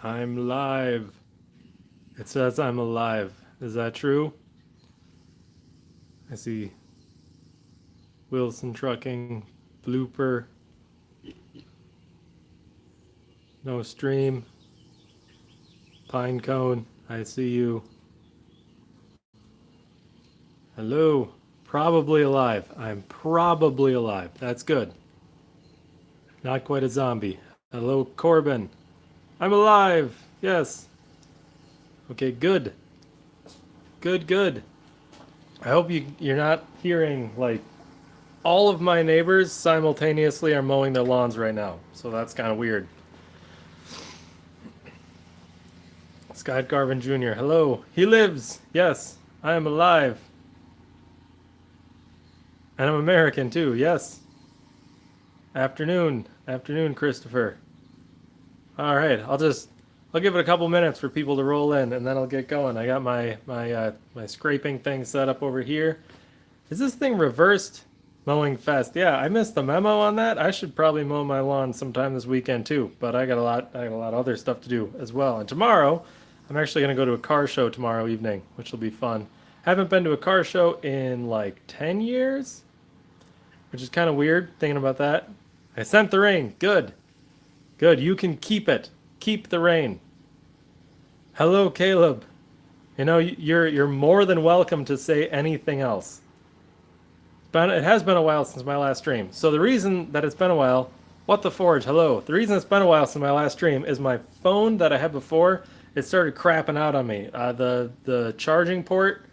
I'm live. It says I'm alive. Is that true? I see Wilson Trucking, blooper, no stream, pine cone. I see you. Hello. Probably alive. I'm probably alive. That's good. Not quite a zombie. Hello, Corbin. I'm alive. Yes. Okay, good. Good, good. I hope you're not hearing like all of my neighbors simultaneously are mowing their lawns right now. So that's kind of weird. Scott Garvin Jr. Hello. He lives. Yes, I am alive. And I'm American too. Yes. Afternoon. Afternoon, Christopher. All right. I'll give it a couple minutes for people to roll in and then I'll get going. I got my scraping thing set up over here. Is this thing reversed? Mowing fast. Yeah, I missed the memo on that. I should probably mow my lawn sometime this weekend too, but I got a lot of other stuff to do as well. And tomorrow, I'm actually going to go to a car show tomorrow evening, which will be fun. Haven't been to a car show in like 10 years, which is kind of weird thinking about that. I sent the rain. Good. Good. You can keep it. Keep the rain. Hello, Caleb. You know, you're more than welcome to say anything else. But it has been a while since my last stream. So the reason that it's been a while, what the forge, hello. The reason it's been a while since my last stream is my phone that I had before, it started crapping out on me. The charging port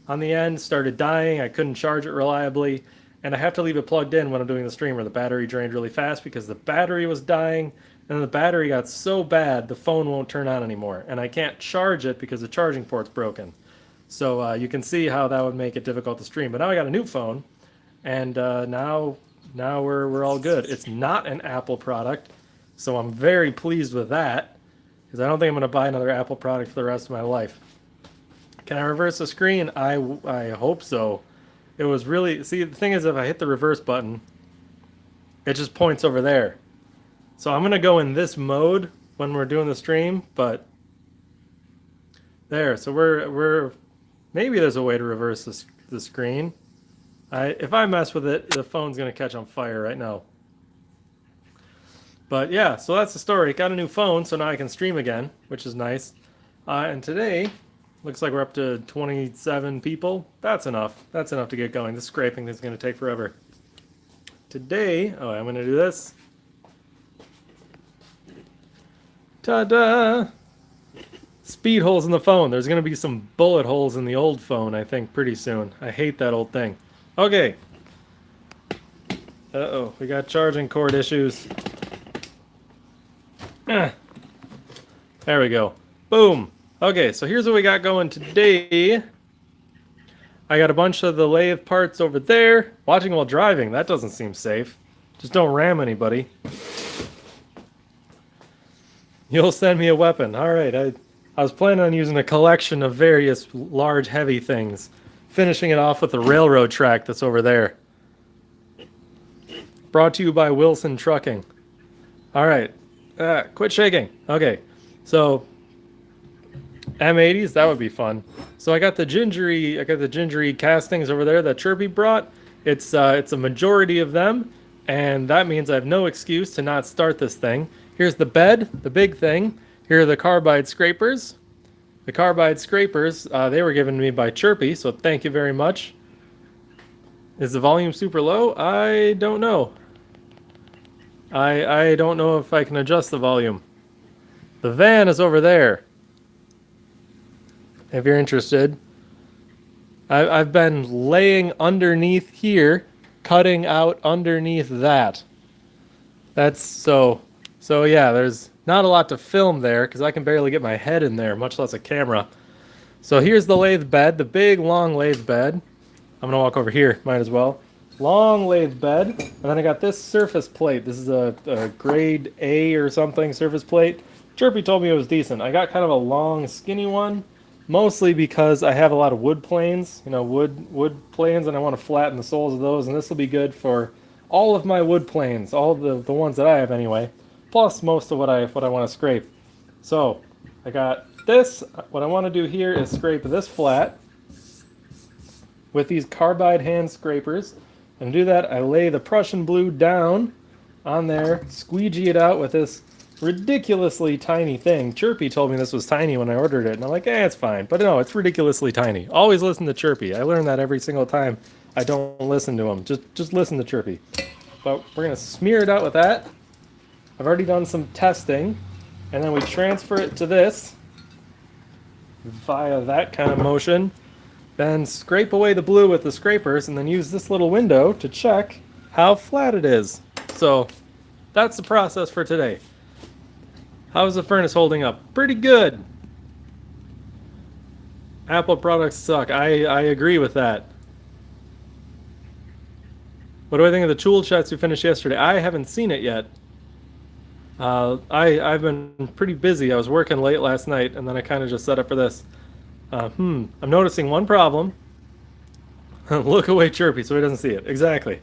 on the end started dying. I couldn't charge it reliably. And I have to leave it plugged in when I'm doing the stream or the battery drained really fast because the battery was dying. And then the battery got so bad the phone won't turn on anymore. And I can't charge it because the charging port's broken. So you can see how that would make it difficult to stream. But now I got a new phone and now we're all good. It's not an Apple product, so I'm very pleased with that because I don't think I'm going to buy another Apple product for the rest of my life. Can I reverse the screen? I hope so. It was really, see, the thing is, if I hit the reverse button, it just points over there. So I'm going to go in this mode when we're doing the stream, but there. So we're maybe there's a way to reverse the screen. If I mess with it, the phone's going to catch on fire right now. But yeah, so that's the story. Got a new phone, so now I can stream again, which is nice. And today, looks like we're up to 27 people. That's enough. That's enough to get going. This scraping is going to take forever. Today, oh, I'm going to do this. Ta-da! Speed holes in the phone. There's going to be some bullet holes in the old phone, I think, pretty soon. I hate that old thing. Okay. Uh-oh, we got charging cord issues. There we go. Boom. Okay, so here's what we got going today. I got a bunch of the lathe parts over there. Watching while driving, that doesn't seem safe. Just don't ram anybody. You'll send me a weapon. All right, I was planning on using a collection of various large, heavy things. Finishing it off with the railroad track that's over there. Brought to you by Wilson Trucking. All right. Quit shaking. Okay. So M80s, that would be fun. So I got the gingery castings over there that Chirpy brought. It's a majority of them, and that means I have no excuse to not start this thing. Here's the bed, the big thing. Here are the carbide scrapers. The carbide scrapers, they were given to me by Chirpy, so thank you very much. Is the volume super low? I don't know. I don't know if I can adjust the volume. The van is over there. If you're interested. I've been laying underneath here, cutting out underneath that. That's so yeah, there's not a lot to film there because I can barely get my head in there, much less a camera. So here's the lathe bed, the big long lathe bed. I'm gonna walk over here, might as well. Long lathe bed, and then I got this surface plate. This is a grade A or something surface plate. Chirpy told me it was decent. I got kind of a long, skinny one, mostly because I have a lot of wood planes, wood planes, and I want to flatten the soles of those, and this will be good for all of my wood planes, all of the ones that I have anyway, plus most of what I want to scrape. So I got this. What I want to do here is scrape this flat with these carbide hand scrapers. And to do that, I lay the Prussian blue down on there, squeegee it out with this ridiculously tiny thing. Chirpy told me this was tiny when I ordered it, and I'm like, it's fine. But no, it's ridiculously tiny. Always listen to Chirpy. I learn that every single time I don't listen to him. Just listen to Chirpy. But we're going to smear it out with that. I've already done some testing, and then we transfer it to this via that kind of motion. Then scrape away the blue with the scrapers, and then use this little window to check how flat it is. So that's the process for today. How's the furnace holding up? Pretty good. Apple products suck. I agree with that. What do I think of the tool chest we finished yesterday? I haven't seen it yet. I've been pretty busy. I was working late last night, and then I kind of just set up for this. I'm noticing one problem. Look away, Chirpy, so he doesn't see it. Exactly.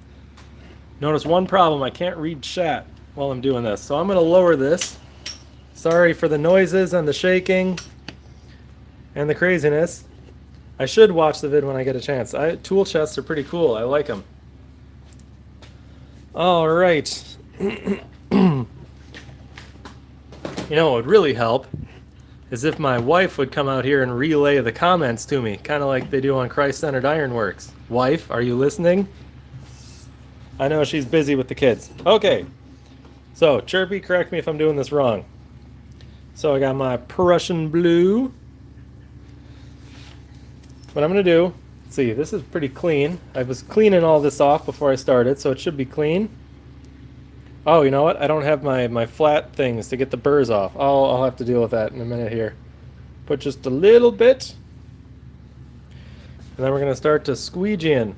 Notice one problem. I can't read chat while I'm doing this, so I'm going to lower this. Sorry for the noises and the shaking and the craziness. I should watch the vid when I get a chance. Tool chests are pretty cool. I like them. All right. You know what would really help is if my wife would come out here and relay the comments to me, kind of like they do on Christ-Centered Ironworks. Wife, are you listening? I know she's busy with the kids. Okay. So, Chirpy, correct me if I'm doing this wrong. So I got my Prussian blue. What I'm going to do, see, this is pretty clean. I was cleaning all this off before I started, so it should be clean. Oh, you know what? I don't have my flat things to get the burrs off. I'll have to deal with that in a minute here. Put just a little bit. And then we're going to start to squeegee in.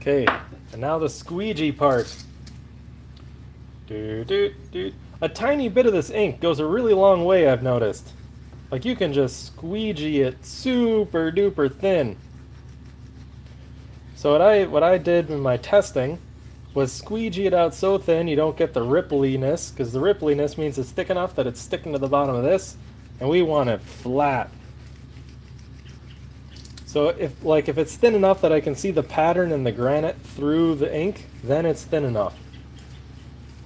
Okay, and now the squeegee part. A tiny bit of this ink goes a really long way, I've noticed. Like, you can just squeegee it super duper thin. So what I did in my testing was squeegee it out so thin you don't get the rippliness, because the rippliness means it's thick enough that it's sticking to the bottom of this, and we want it flat. So if it's thin enough that I can see the pattern in the granite through the ink, then it's thin enough.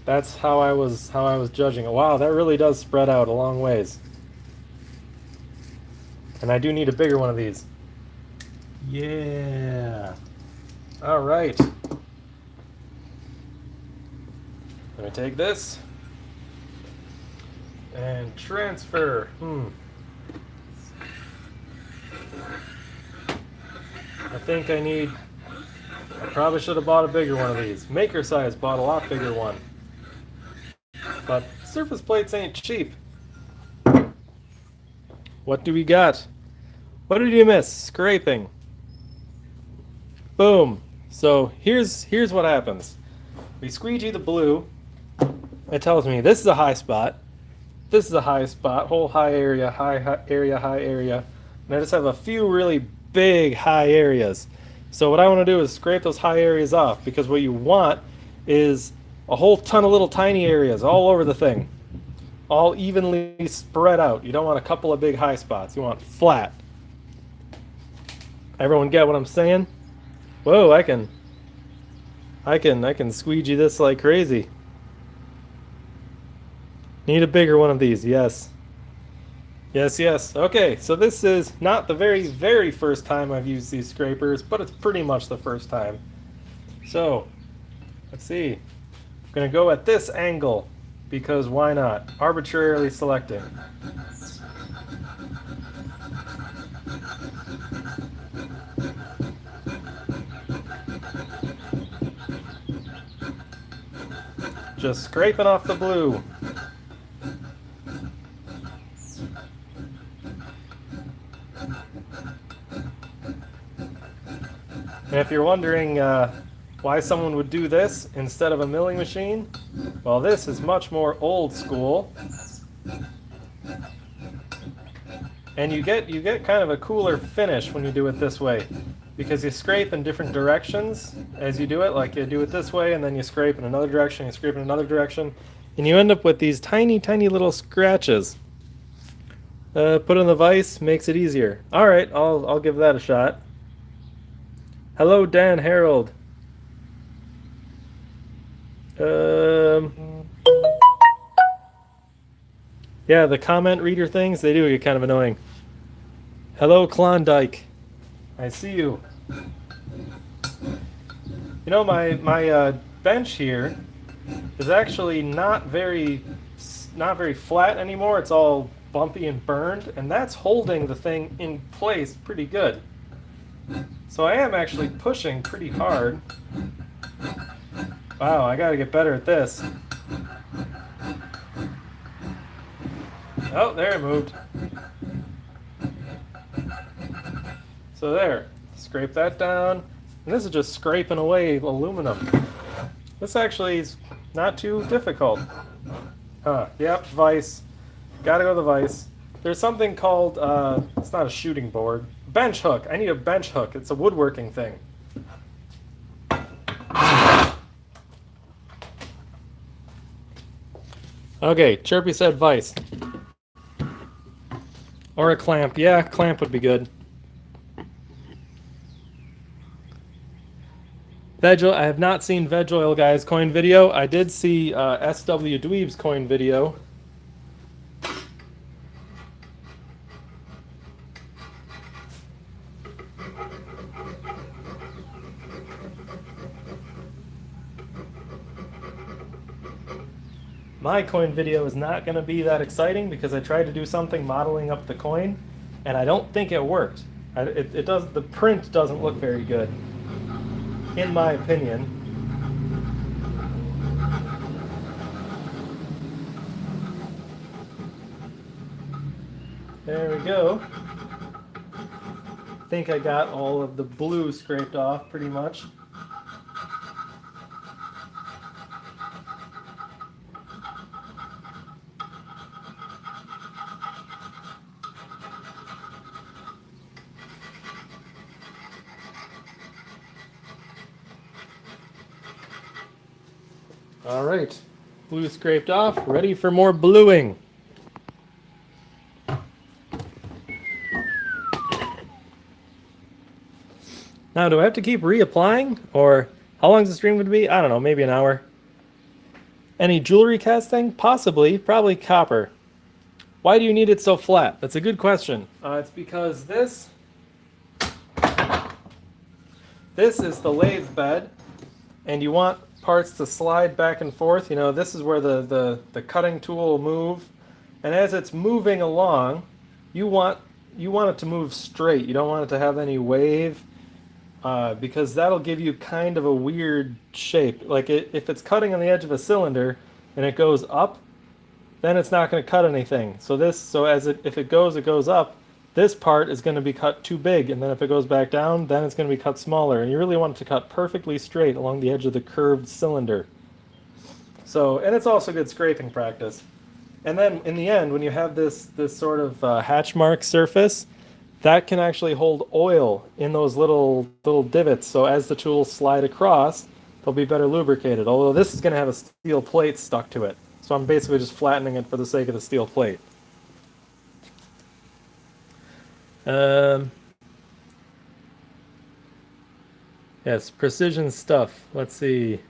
That's how I was judging it. Wow, that really does spread out a long ways. And I do need a bigger one of these. Yeah. All right. Let me take this and transfer. I think I probably should have bought a bigger one of these. Maker Size bought a lot bigger one. But surface plates ain't cheap. What do we got? What did you miss? Scraping. Boom. So here's what happens. We squeegee the blue. It tells me this is a high spot. This is a high spot. Whole high area, high area, high area. And I just have a few really big high areas. So what I want to do is scrape those high areas off, because what you want is a whole ton of little tiny areas all over the thing, all evenly spread out. You don't want a couple of big high spots. You want flat. Everyone get what I'm saying? Whoa, I can squeegee this like crazy. Need a bigger one of these, yes. Yes. Okay, so this is not the very, very first time I've used these scrapers, but it's pretty much the first time. So, let's see. I'm going to go at this angle, because why not? Arbitrarily selecting. Just scraping off the blue. And if you're wondering why someone would do this instead of a milling machine, well, this is much more old school. And you get kind of a cooler finish when you do it this way, because you scrape in different directions as you do it. Like you do it this way, and then you scrape in another direction, you scrape in another direction, and you end up with these tiny, tiny little scratches. Put in the vise makes it easier. All right, I'll give that a shot. Hello, Dan Harold. Um, yeah, the comment reader things, they do get kind of annoying. Hello, Klondike. I see you. You know, my bench here is actually not very flat anymore. It's all bumpy and burned, and that's holding the thing in place pretty good. So I am actually pushing pretty hard. Wow, I gotta get better at this. Oh, there it moved. So there, scrape that down. And this is just scraping away aluminum. This actually is not too difficult. Huh, yep, vise. Gotta go to the vise. There's something called, it's not a shooting board. Bench hook. I need a bench hook. It's a woodworking thing. Okay, Chirpy said vise. Or a clamp. Yeah, clamp would be good. Veg oil. I have not seen Veg Oil Guy's coin video. I did see SW Dweeb's coin video. My coin video is not going to be that exciting because I tried to do something modeling up the coin, and I don't think it worked. It does. The print doesn't look very good, in my opinion. There we go. I think I got all of the blue scraped off pretty much. All right, blue scraped off, ready for more bluing. Now, do I have to keep reapplying, or how long is the stream going to be? I don't know, maybe an hour. Any jewelry casting? Possibly, probably copper. Why do you need it so flat? That's a good question. It's because this is the lathe bed, and you want parts to slide back and forth. You know, this is where the cutting tool will move, and as it's moving along, you want it to move straight. You don't want it to have any wave, because that'll give you kind of a weird shape. Like if it's cutting on the edge of a cylinder and it goes up, then it's not going to cut anything. So if it goes up, this part is going to be cut too big, and then if it goes back down, then it's going to be cut smaller. And you really want it to cut perfectly straight along the edge of the curved cylinder. So, and it's also good scraping practice. And then in the end, when you have this sort of hatch mark surface, that can actually hold oil in those little divots. So as the tools slide across, they'll be better lubricated. Although this is going to have a steel plate stuck to it. So I'm basically just flattening it for the sake of the steel plate. Yes, precision stuff. Let's see.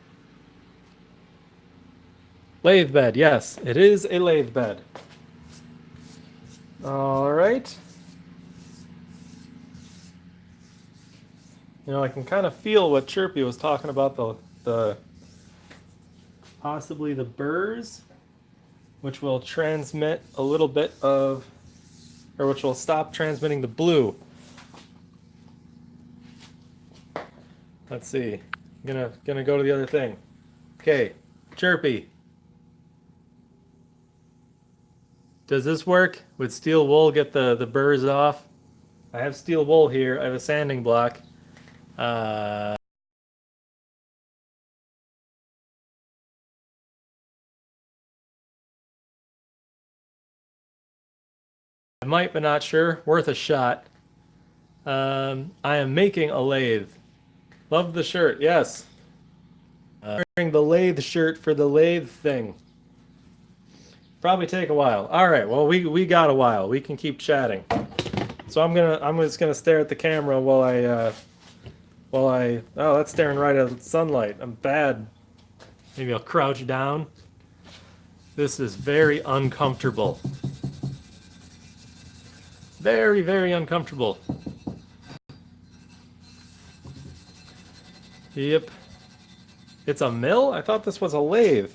Lathe bed. Yes, it is a lathe bed. All right. You know, I can kind of feel what Chirpy was talking about, the possibly the burrs, which will transmit a little bit of, or which will stop transmitting the blue. Let's see. I'm gonna go to the other thing. Okay, Chirpy. Does this work? Would steel wool get the burrs off? I have steel wool here. I have a sanding block. might, but not sure. Worth a shot. I am making a lathe. Love the shirt. Yes. Wearing the lathe shirt for the lathe thing. Probably take a while. All right. Well, we got a while. We can keep chatting. So I'm just gonna stare at the camera while I oh, that's staring right at sunlight. I'm bad. Maybe I'll crouch down. This is very uncomfortable. Very, very uncomfortable. Yep. It's a mill? I thought this was a lathe.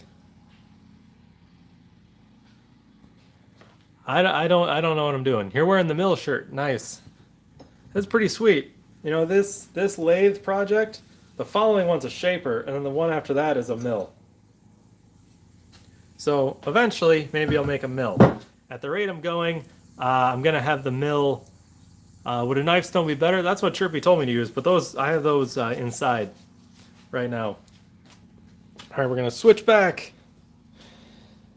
I don't know what I'm doing. You're wearing the mill shirt. Nice. That's pretty sweet. You know, this lathe project, the following one's a shaper, and then the one after that is a mill. So eventually, maybe I'll make a mill. At the rate I'm going, I'm gonna have the mill. Would a knife stone be better? That's what Chirpy told me to use, but I have those inside right now. All right, we're gonna switch back.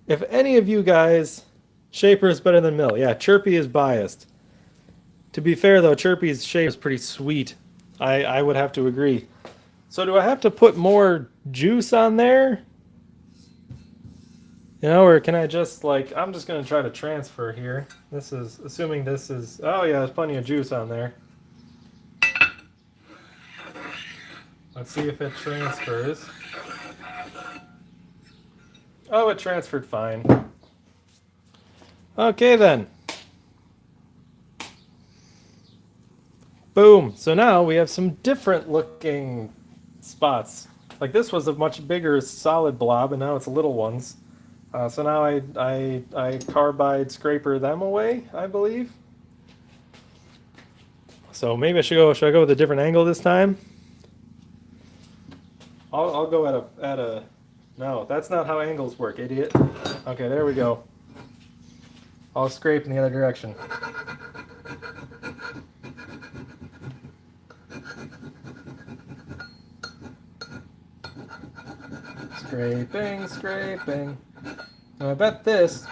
If any of you guys, shaper is better than mill. Yeah, Chirpy is biased. To be fair though, Chirpy's shape is pretty sweet. I would have to agree. So do I have to put more juice on there? You know, or can I just I'm just gonna try to transfer here. This is, assuming this is, oh yeah, there's plenty of juice on there. Let's see if it transfers. Oh, it transferred fine. Okay then. Boom. So now we have some different looking spots. Like this was a much bigger solid blob, and now it's little ones. So now I carbide scraper them away, I believe. So maybe should I go with a different angle this time? I'll go at a no, that's not how angles work, idiot. Okay, there we go. I'll scrape in the other direction. Scraping, scraping. Now I bet this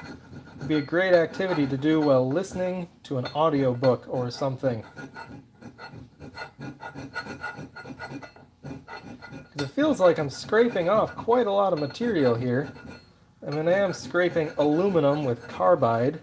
would be a great activity to do while listening to an audiobook or something. Because it feels like I'm scraping off quite a lot of material here. I mean, I am scraping aluminum with carbide.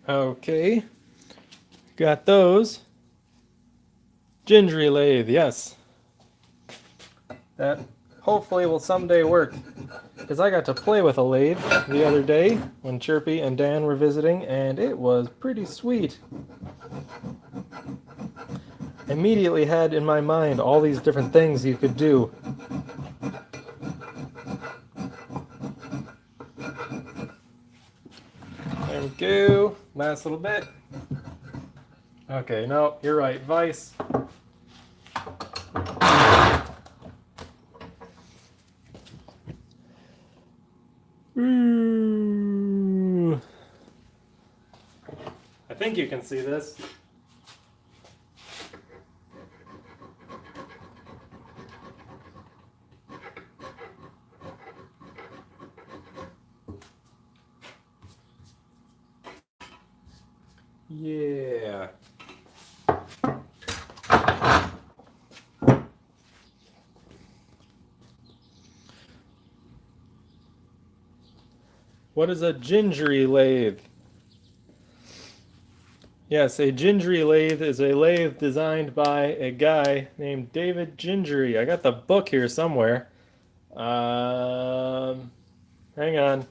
Okay, got those. Gingery lathe, yes. That hopefully will someday work. Because I got to play with a lathe the other day when Chirpy and Dan were visiting, and it was pretty sweet. Immediately had in my mind all these different things you could do. There we go. Last little bit. Okay, no, you're right. Vise. Ooh. I think you can see this. Yeah. What is a gingery lathe? Yes, a gingery lathe is a lathe designed by a guy named David Gingery. I got the book here somewhere. Hang on.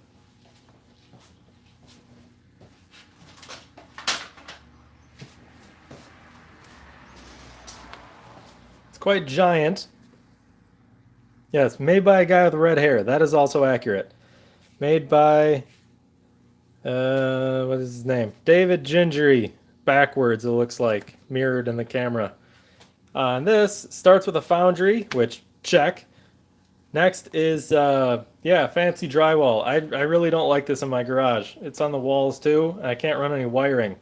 It's quite giant. Yes, made by a guy with red hair. That is also accurate. Made by, what is his name? David Gingery. Backwards, it looks like, mirrored in the camera. And this starts with a foundry, which, check. Next is, yeah, Yeah, fancy drywall. I really don't like this in my garage. It's on the walls too, and I can't run any wiring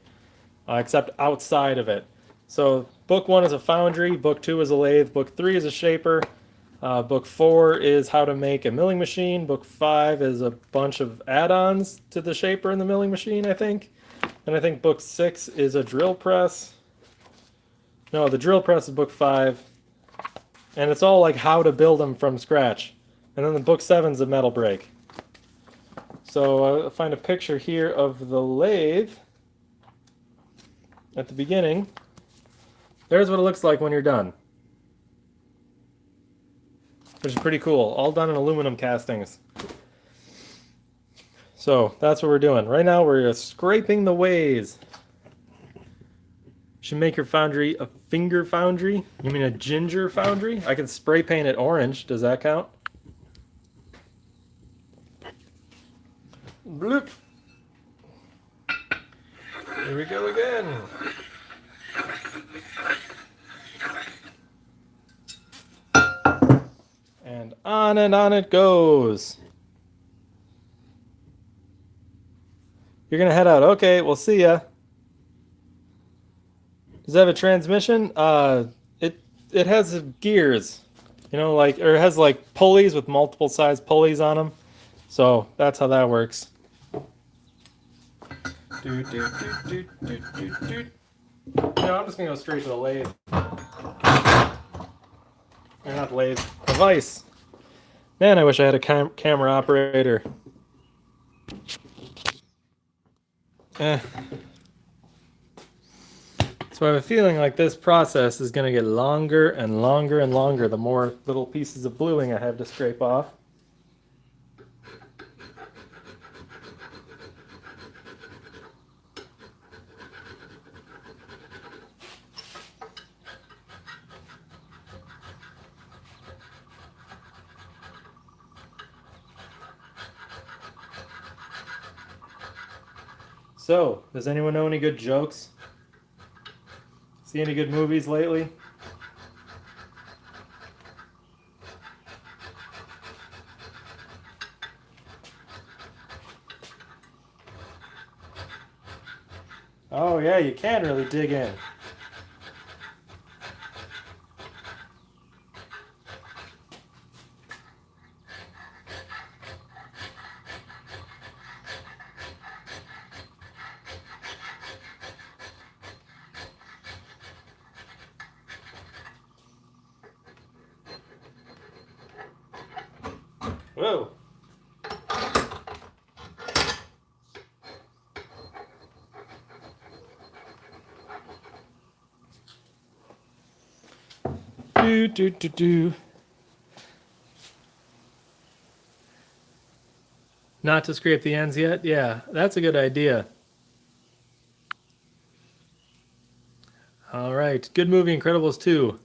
except outside of it. So book 1 is a foundry, book 2 is a lathe, book 3 is a shaper, book 4 is how to make a milling machine, book 5 is a bunch of add-ons to the shaper and the milling machine, I think. And I think book 6 is a drill press. No, the drill press is book 5. And it's all like how to build them from scratch. And then the book 7 is a metal brake. So I'll find a picture here of the lathe at the beginning. There's what it looks like when you're done. Which is pretty cool. All done in aluminum castings. So that's what we're doing. Right now we're scraping the ways. Should make your foundry a finger foundry? You mean a ginger foundry? I can spray paint it orange. Does that count? Bloop. Here we go again. And on it goes. You're gonna head out. Okay, we'll see ya. Does it have a transmission? It has gears, you know, like, or it has like pulleys with multiple size pulleys on them. So that's how that works. No, I'm just gonna go straight to the lathe. Or not lathe, the vise. Man, I wish I had a camera operator. So I have a feeling like this process is going to get longer and longer and longer the more little pieces of bluing I have to scrape off. So, does anyone know any good jokes? See any good movies lately? Oh yeah, you can really dig in. Whoa. Do. Not to scrape the ends yet? Yeah, that's a good idea. All right, good movie, Incredibles 2.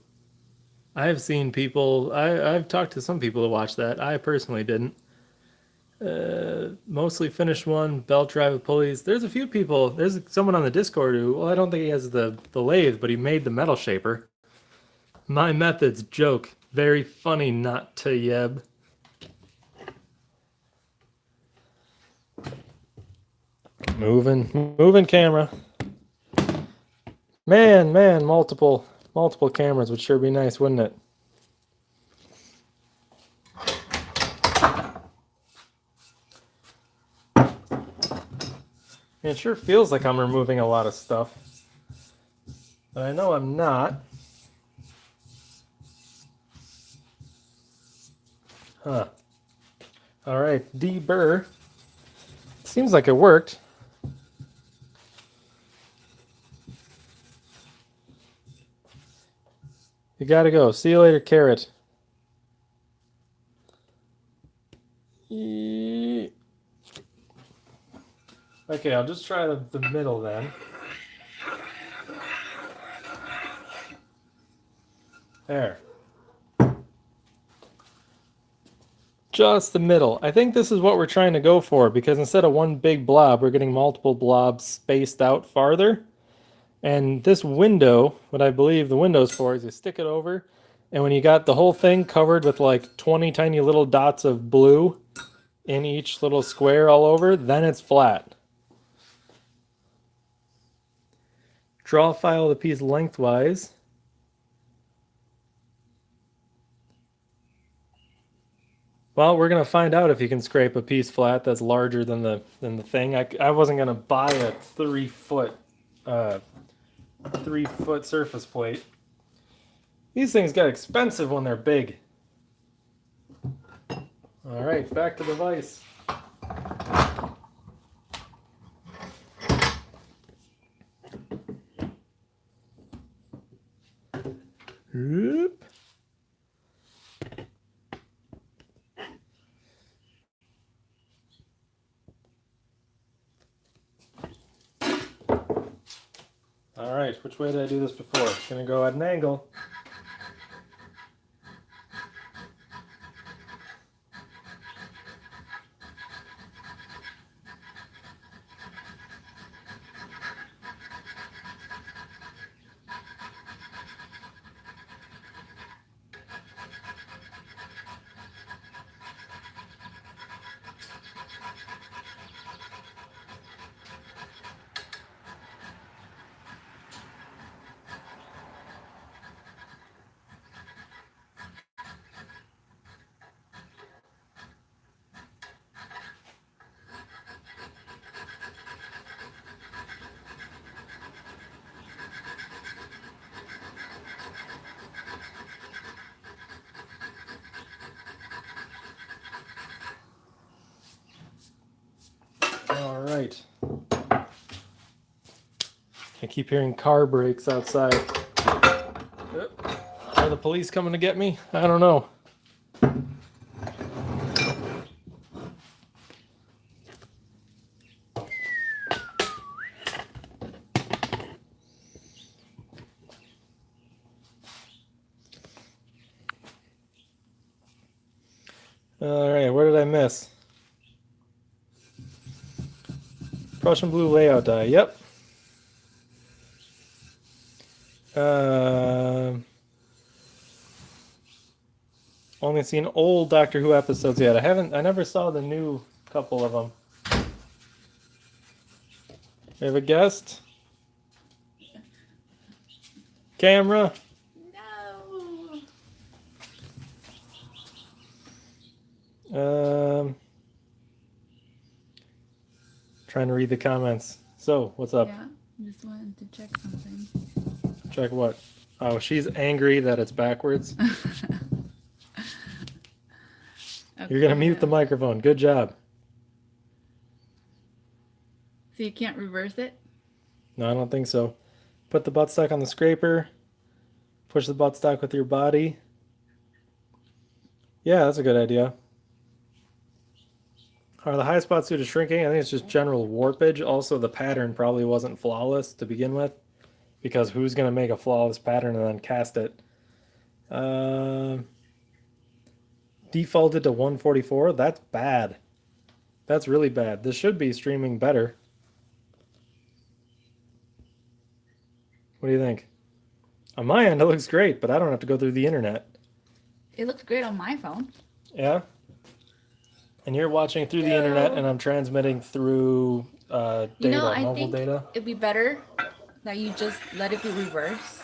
I've seen people, I've talked to some people to watch that. I personally didn't. Mostly finished one, belt drive with pulleys. There's a few people, there's someone on the Discord who, well, I don't think he has the lathe, but he made the metal shaper. My methods joke. Very funny not to yeb. Moving camera. Man, multiple cameras would sure be nice, wouldn't it? It sure feels like I'm removing a lot of stuff. But I know I'm not. Huh. Alright, deburr. Seems like it worked. You gotta go. See you later, carrot. Okay, I'll just try the middle then. There. Just the middle. I think this is what we're trying to go for, because instead of one big blob, we're getting multiple blobs spaced out farther. And this window, what I believe the window's for, is you stick it over, and when you got the whole thing covered with like 20 tiny little dots of blue, in each little square all over, then it's flat. Draw a file of the piece lengthwise. Well, we're gonna find out if you can scrape a piece flat that's larger than the thing. I wasn't gonna buy a 3-foot 3-foot surface plate. These things get expensive when they're big. All right, back to the vise. Oop. All right, which way did I do this before? Gonna go at an angle. All right. I keep hearing car brakes outside. Are the police coming to get me? I don't know. All right, where did I miss? Prussian blue layout die. Yep. Only seen old Doctor Who episodes yet. I never saw the new couple of them. We have a guest. Camera. No. Trying to read the comments. So, what's up? Yeah, just wanted to check something. Check what? Oh, she's angry that it's backwards. Okay, You're gonna mute the microphone. Good job. So you can't reverse it? No, I don't think so. Put the buttstock on the scraper. Push the buttstock with your body. Yeah, that's a good idea. Are the high spots due to shrinking? I think it's just general warpage. Also, the pattern probably wasn't flawless to begin with, because who's going to make a flawless pattern and then cast it? Defaulted to 144? That's bad. That's really bad. This should be streaming better. What do you think? On my end, it looks great, but I don't have to go through the internet. It looks great on my phone. Yeah? And you're watching through the internet, and I'm transmitting through data, I think data. it'd be better that you just let it be reversed,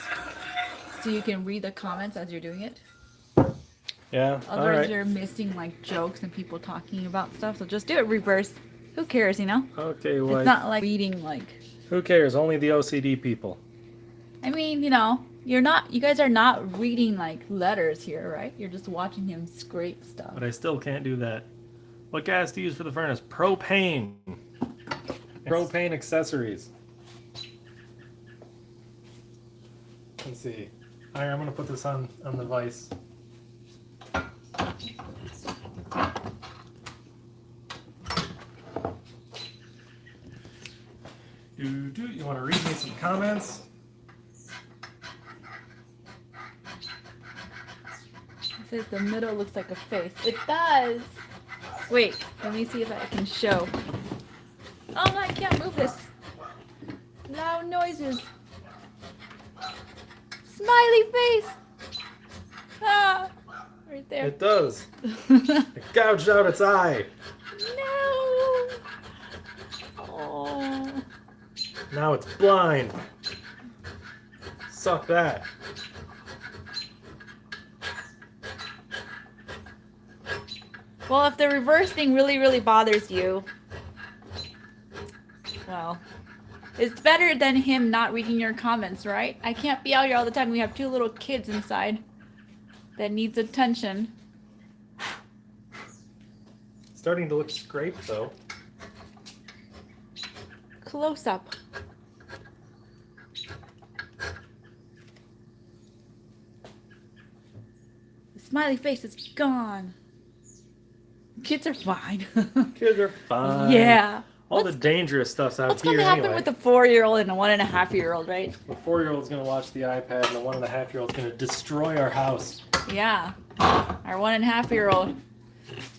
so you can read the comments as you're doing it. Yeah. Otherwise, you're missing like jokes and people talking about stuff. So just do it reverse. Who cares, you know? Okay, well, it's not like reading like. Who cares? Only the OCD people. I mean, you know, you guys are not reading like letters here, right? You're just watching him scrape stuff. But I still can't do that. What gas to use for the furnace? Propane. Propane accessories. Let's see. All right, I'm gonna put this on the vise. You want to read me some comments? It says the middle looks like a face. It does. Wait, let me see if I can show. Oh, I can't move this. Loud noises. Smiley face. Ah, right there. It does. It gouged out its eye. Oh. Now it's blind. Suck that. Well, if the reverse thing really, really bothers you, well, it's better than him not reading your comments, right? I can't be out here all the time. We have 2 little kids inside that needs attention. Starting to look scraped though. Close up. The smiley face is gone. Kids are fine. Kids are fine. Yeah. All the dangerous stuff's out What's here going to happen anyway. with the 4-year-old and the 1.5-year-old, right? The 4-year-old's gonna watch the iPad, and the 1.5-year-old's gonna destroy our house. Yeah. Our 1.5-year-old.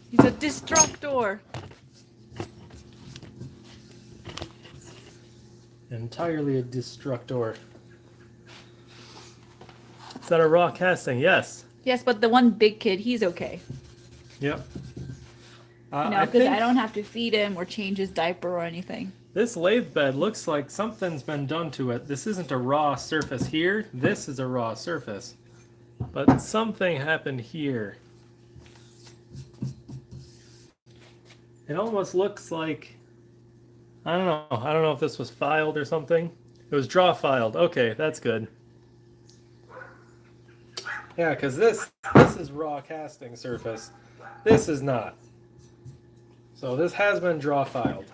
He's a destructor. Entirely a destructor. Is that a raw casting? Yes. Yes, but the one big kid, he's okay. Yep. No, because I don't have to feed him or change his diaper or anything. This lathe bed looks like something's been done to it. This isn't a raw surface here. This is a raw surface. But something happened here. It almost looks like... I don't know. I don't know if this was filed or something. It was draw filed. Okay, that's good. Yeah, because this is raw casting surface. This is not. So this has been draw filed.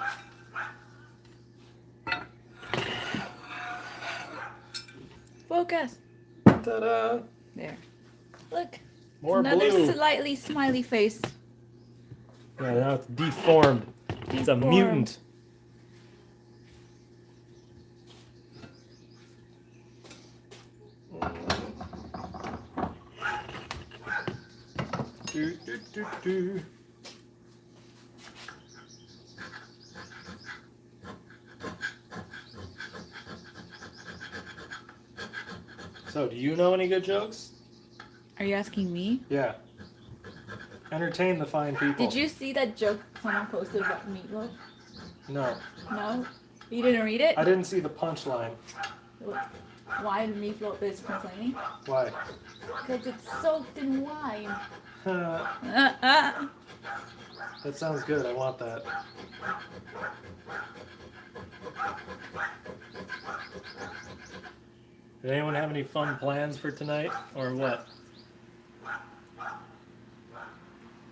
Focus. Ta-da! There. Look. More Another blue. slightly smiley face. Yeah, now it's deformed. It's a Deformed. mutant. Do, do, do, do. So, do you know any good jokes? Are you asking me? Yeah. Entertain the fine people. Did you see that joke someone posted about meatloaf? No. No? You didn't read it? I didn't see the punchline. Why meatloaf is complaining? Why? Because it's soaked in wine. That sounds good. I want that. Did anyone have any fun plans for tonight, or what?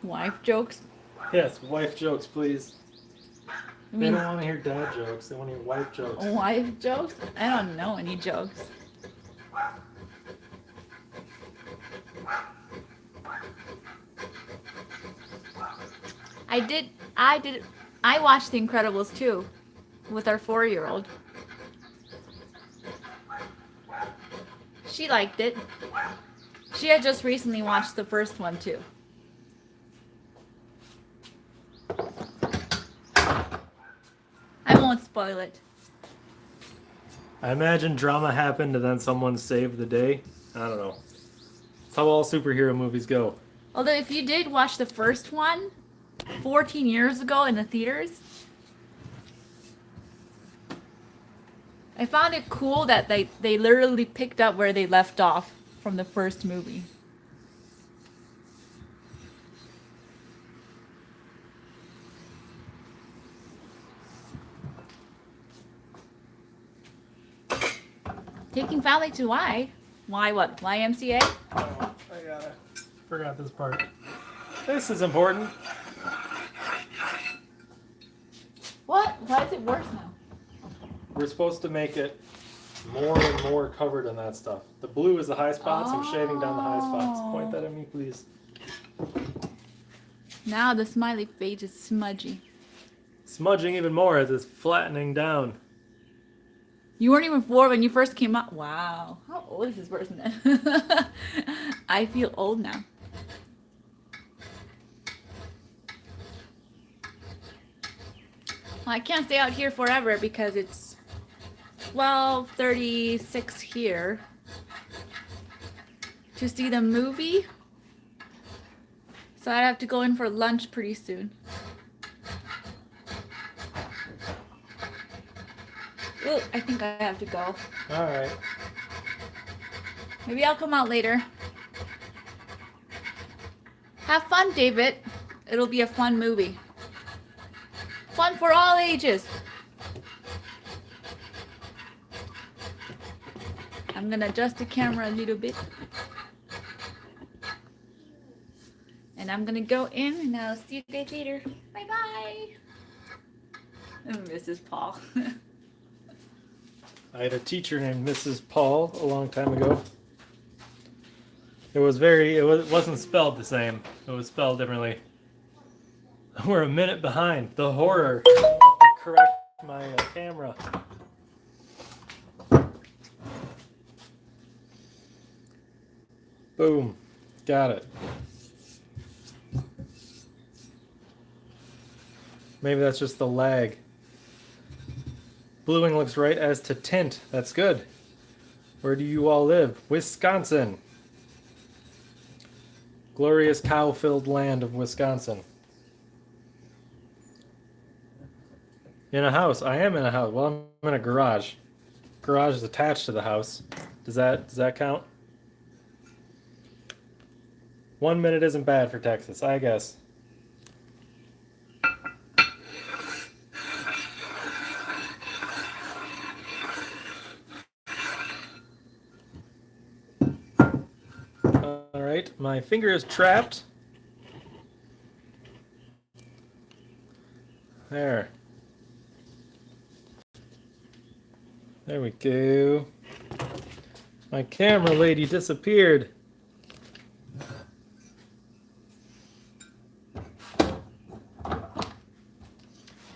Wife jokes? Yes, wife jokes, please. I They mean, don't want to hear dad jokes. They want to hear wife jokes. wife jokes? I don't know any jokes. I watched The Incredibles too, with our 4-year-old. She liked it. She had just recently watched the first one too. I won't spoil it. I imagine drama happened and then someone saved the day. I don't know. That's how all superhero movies go. Although if you did watch the first one 14 years ago in the theaters, I found it cool that they literally picked up where they left off from the first movie. Taking family to Y? Y what? YMCA? Oh, forgot this part. This is important. What? Why is it worse now? We're supposed to make it more and more covered in that stuff. The blue is the high spots. I'm shading down the high spots. Point that at me, please. Now the smiley face is smudgy. Smudging even more as it's flattening down. You weren't even 4 when you first came out. Wow. How old is this person then? I feel old now. Well, I can't stay out here forever because it's 12:36 here to see the movie. So I'd have to go in for lunch pretty soon. Ooh, I think I have to go. All right. Maybe I'll come out later. Have fun, David. It'll be a fun movie. Fun for all ages. I'm gonna adjust the camera a little bit. And I'm gonna go in and I'll see you guys later. Bye bye. Mrs. Paul. I had a teacher named Mrs. Paul a long time ago. It wasn't spelled the same. It was spelled differently. We're a minute behind. The horror. I have to correct my camera. Boom. Got it. Maybe that's just the lag. Bluing looks right as to tint. That's good. Where do you all live? Wisconsin. Glorious cow-filled land of Wisconsin. In a house. I am in a house. Well, I'm in a garage. Garage is attached to the house. Does that count? 1 minute isn't bad for Texas, I guess. All right, my finger is trapped. There. There we go. My camera lady disappeared.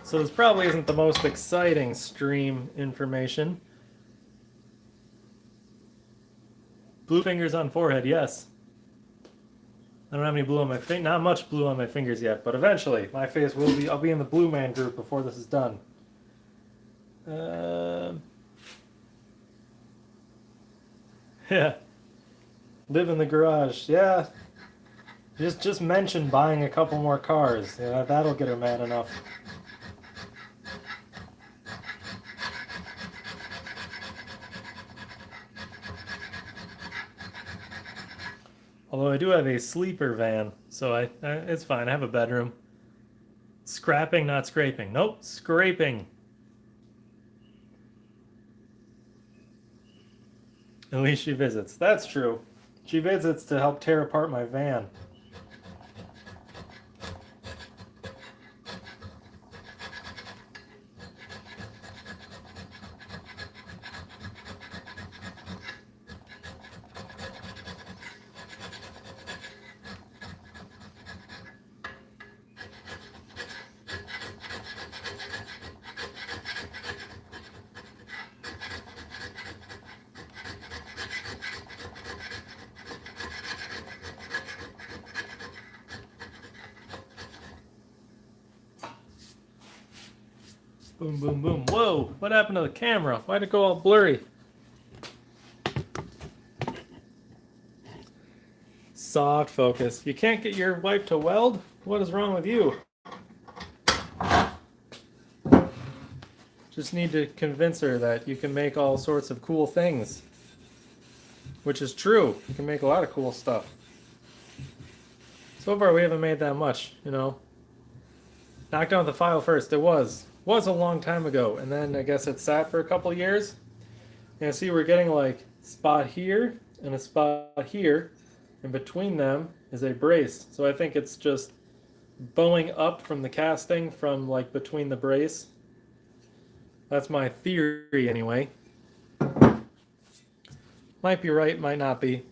So this probably isn't the most exciting stream information. Blue fingers on forehead, yes. I don't have any blue on my finger, not much blue on my fingers yet, but eventually my face will be, I'll be in the Blue Man group before this is done. Yeah. Live in the garage, yeah. Just mention buying a couple more cars. Yeah, that'll get her mad enough. Although I do have a sleeper van, so it's fine. I have a bedroom. Scrapping, not scraping. Nope, scraping. At least she visits. That's true. She visits to help tear apart my van. Boom, boom, boom. Whoa, what happened to the camera? Why'd it go all blurry? Soft focus. You can't get your wife to weld? What is wrong with you? Just need to convince her that you can make all sorts of cool things. Which is true. You can make a lot of cool stuff. So far we haven't made that much, you know. Knock down the file first. It was a long time ago, and then I guess it sat for a couple years. And see, we're getting like spot here and a spot here, and between them is a brace. So I think it's just bowing up from the casting from like between the brace. That's my theory anyway. Might be right, might not be.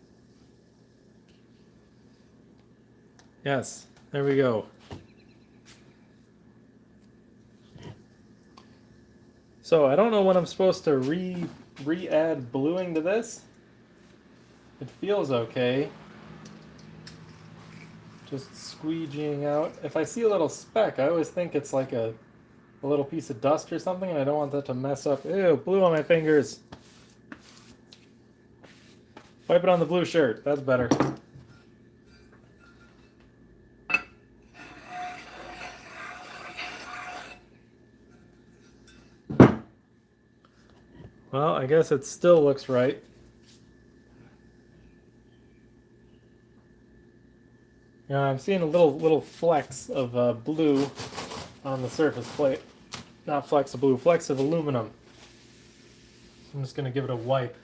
Yes, there we go. So I don't know when I'm supposed to re-add bluing to this. It feels okay. Just squeegeeing out. If I see a little speck, I always think it's like a little piece of dust or something, and I don't want that to mess up. Ew, blue on my fingers. Wipe it on the blue shirt. That's better. Well, I guess it still looks right. I'm seeing a little flecks of blue on the surface plate. Not flecks of blue, flecks of aluminum. I'm just gonna give it a wipe.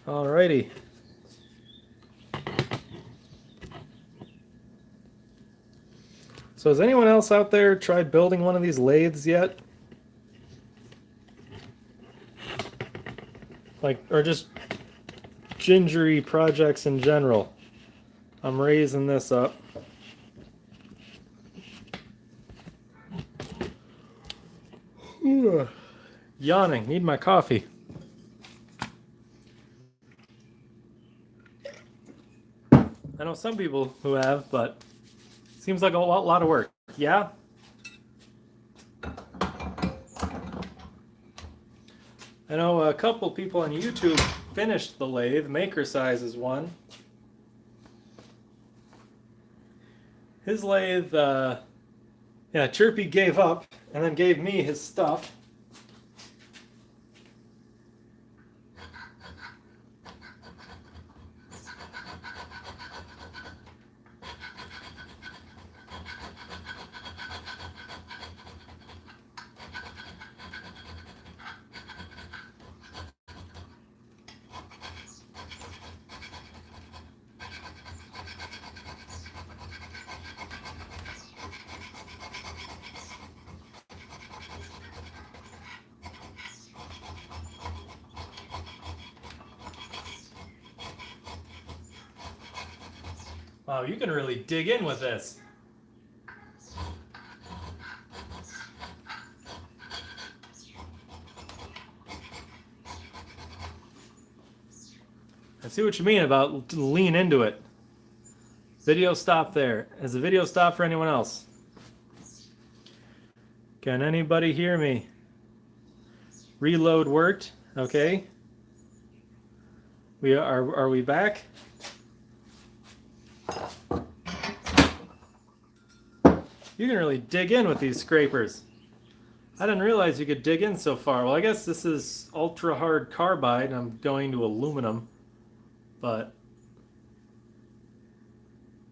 Alrighty. So has anyone else out there tried building one of these lathes yet? Like, or just gingery projects in general? I'm raising this up. Yawning, need my coffee. I know some people who have, but seems like a lot of work. Yeah? I know a couple people on YouTube finished the lathe. Maker Size is one. His lathe, yeah, Chirpy gave up and then gave me his stuff. Wow, you can really dig in with this. I see what you mean about lean into it. Video stop there. Has the video stopped for anyone else? Can anybody hear me? Reload worked. Okay. Are we back? You can really dig in with these scrapers. I didn't realize you could dig in so far. Well, I guess this is ultra hard carbide and I'm going to aluminum, but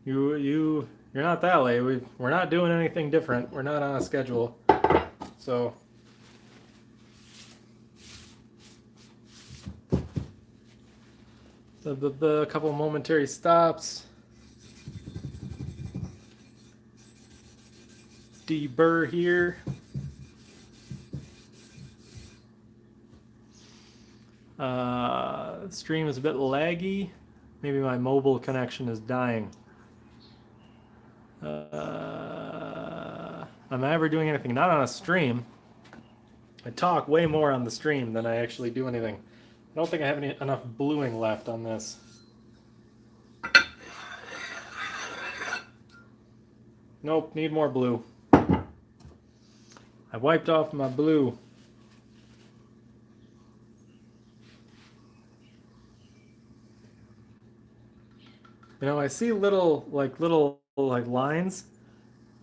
you're not that late. We're not doing anything different. We're not on a schedule. So the couple momentary stops. Deburr here. Stream is a bit laggy. Maybe my mobile connection is dying. I'm never doing anything, not on a stream. I talk way more on the stream than I actually do anything. I don't think I have enough bluing left on this. Nope, need more blue. I wiped off my blue. You know, I see little lines.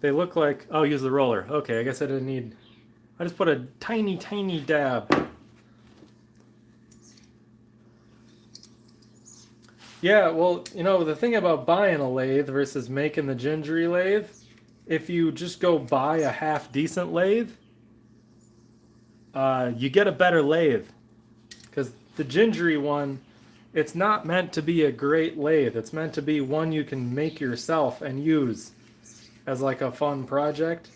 They look like, oh, use the roller. Okay, I guess I didn't need, I just put a tiny dab. Yeah, well, you know, the thing about buying a lathe versus making the gingery lathe, if you just go buy a half decent lathe, you get a better lathe. Because the gingery one, it's not meant to be a great lathe. It's meant to be one you can make yourself and use as like a fun project.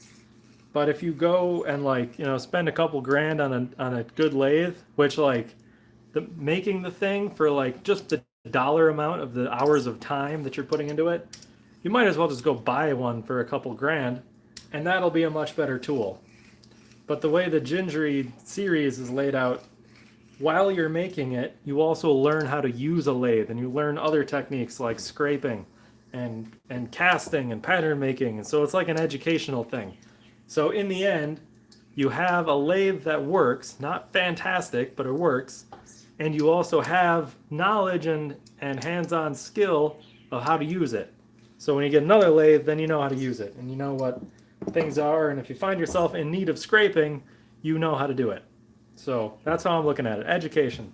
But if you go and like, you know, spend a couple grand on a good lathe, which like making the thing for like just the dollar amount of the hours of time that you're putting into it, you might as well just go buy one for a couple grand and that'll be a much better tool. But the way the gingery series is laid out, while you're making it, you also learn how to use a lathe and you learn other techniques like scraping and casting and pattern making. And so it's like an educational thing. So in the end, you have a lathe that works, not fantastic, but it works. And you also have knowledge and hands-on skill of how to use it. So when you get another lathe, then you know how to use it, and you know what things are, and if you find yourself in need of scraping, you know how to do it. So that's how I'm looking at it. Education.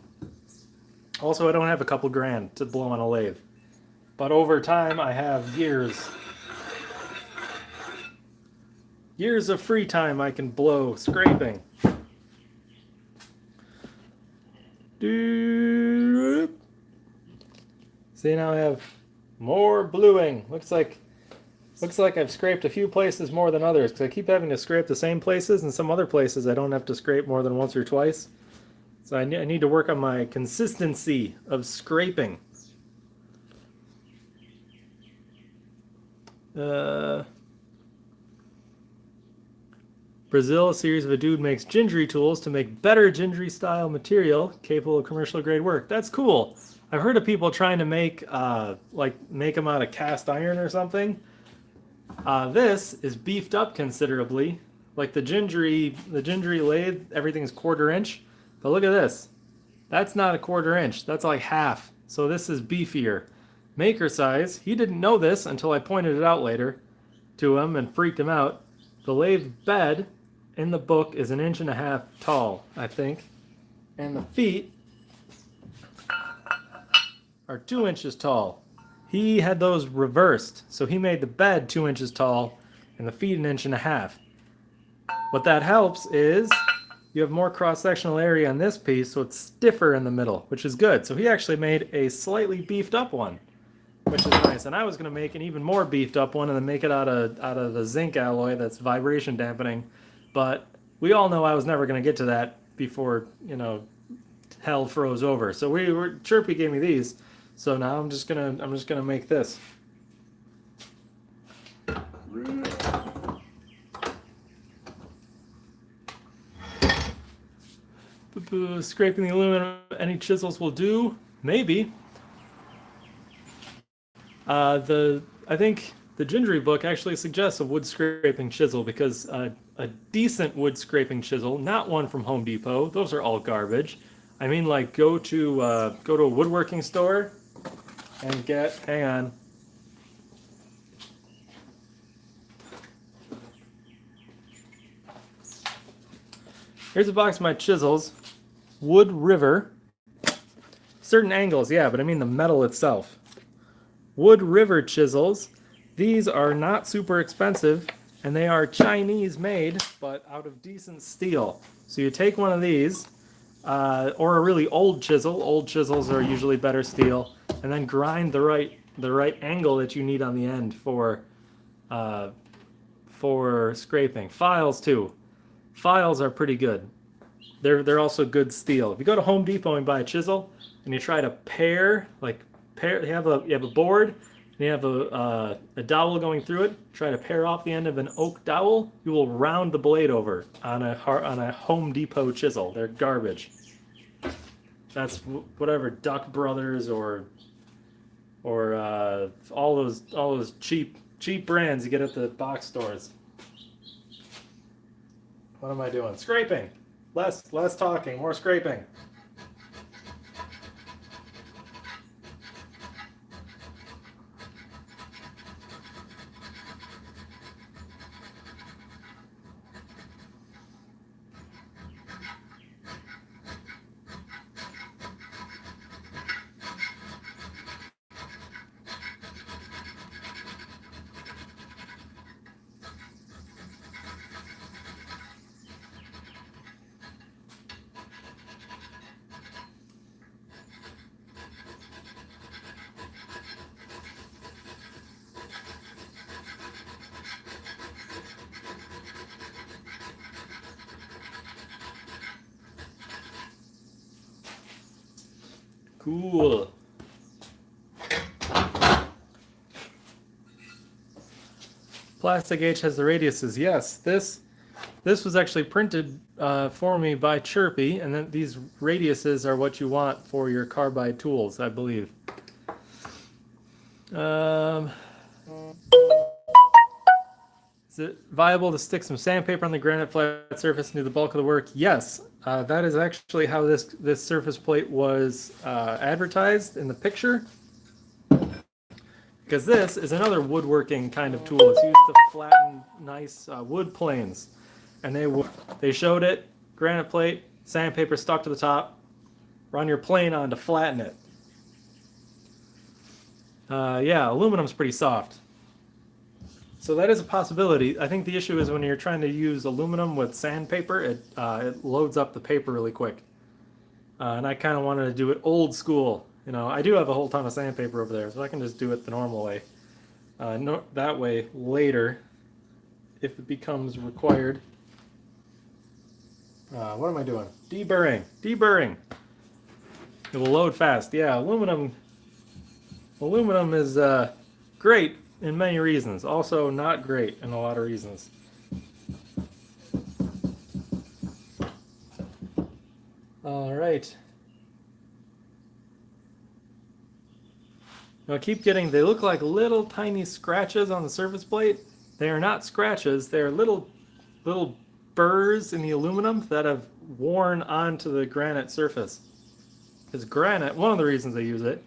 Also, I don't have a couple grand to blow on a lathe. But over time, I have years of free time I can blow scraping. See, now I have more bluing. Looks like I've scraped a few places more than others because I keep having to scrape the same places, and some other places I don't have to scrape more than once or twice. So I need to work on my consistency of scraping. Brazil, a series of a dude makes gingery tools to make better gingery style material capable of commercial grade work. That's cool. I've heard of people trying to make make them out of cast iron or something. This is beefed up considerably. Like the gingery lathe, everything's 1/4 inch. But look at this. That's not a 1/4 inch. That's like half. So this is beefier. Maker size. He didn't know this until I pointed it out later to him and freaked him out. The lathe bed in the book is 1.5 inches tall, I think. And the feet are 2 inches tall. He had those reversed. So he made the bed 2 inches tall and the feet 1.5 inches. What that helps is you have more cross-sectional area on this piece, so it's stiffer in the middle, which is good. So he actually made a slightly beefed up one, which is nice. And I was going to make an even more beefed up one and then make it out of the zinc alloy that's vibration dampening. But we all know I was never going to get to that before, hell froze over. So Chirpy gave me these. So now I'm just gonna make this. Scraping the aluminum, any chisels will do. Maybe. I think the gingery book actually suggests a wood scraping chisel because a decent wood scraping chisel, not one from Home Depot, those are all garbage. I mean, like go to a woodworking store and hang on. Here's a box of my chisels. Wood River. Certain angles, yeah, but I mean the metal itself. Wood River chisels. These are not super expensive, and they are Chinese made, but out of decent steel. So you take one of these, or a really old chisel. Old chisels are usually better steel, and then grind the right angle that you need on the end for scraping. Files too. Files are pretty good. They're also good steel. If you go to Home Depot and buy a chisel and you try to pair, you have a board and you have a dowel going through it, try to pair off the end of an oak dowel, you will round the blade over on a Home Depot chisel. They're garbage. That's whatever Duck Brothers or all those cheap brands you get at the box stores. What am I doing? Scraping. Less talking, more scraping. Cool. Plastic H has the radiuses. Yes, this was actually printed for me by Chirpy, and then these radiuses are what you want for your carbide tools, I believe. Is it viable to stick some sandpaper on the granite flat surface and do the bulk of the work? Yes, that is actually how this surface plate was advertised in the picture. Because this is another woodworking kind of tool. It's used to flatten nice wood planes. And they showed it, granite plate, sandpaper stuck to the top, run your plane on to flatten it. Yeah, aluminum's pretty soft. So that is a possibility. I think the issue is when you're trying to use aluminum with sandpaper, it loads up the paper really quick. And I kind of wanted to do it old school. You know, I do have a whole ton of sandpaper over there, so I can just do it the normal way. That way, later, if it becomes required. What am I doing? Deburring. Deburring. It will load fast. Yeah, aluminum is great in many reasons. Also not great in a lot of reasons. All right. Now keep getting, they look like little tiny scratches on the surface plate. They are not scratches. They are little burrs in the aluminum that have worn onto the granite surface. Because granite, one of the reasons they use it,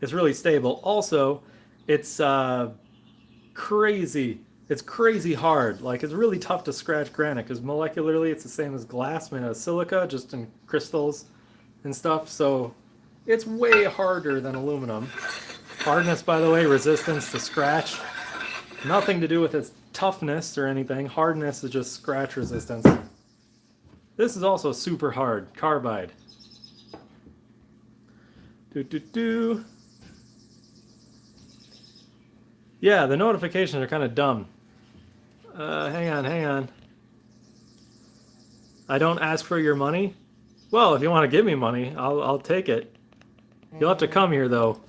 is really stable. Also, it's crazy. It's crazy hard. Like, it's really tough to scratch granite because molecularly it's the same as glass made out of silica, just in crystals and stuff. So it's way harder than aluminum. Hardness, by the way, resistance to scratch. Nothing to do with its toughness or anything. Hardness is just scratch resistance. This is also super hard. Carbide. Yeah, the notifications are kind of dumb. Hang on. I don't ask for your money? Well, if you want to give me money, I'll take it. You'll have to come here, though.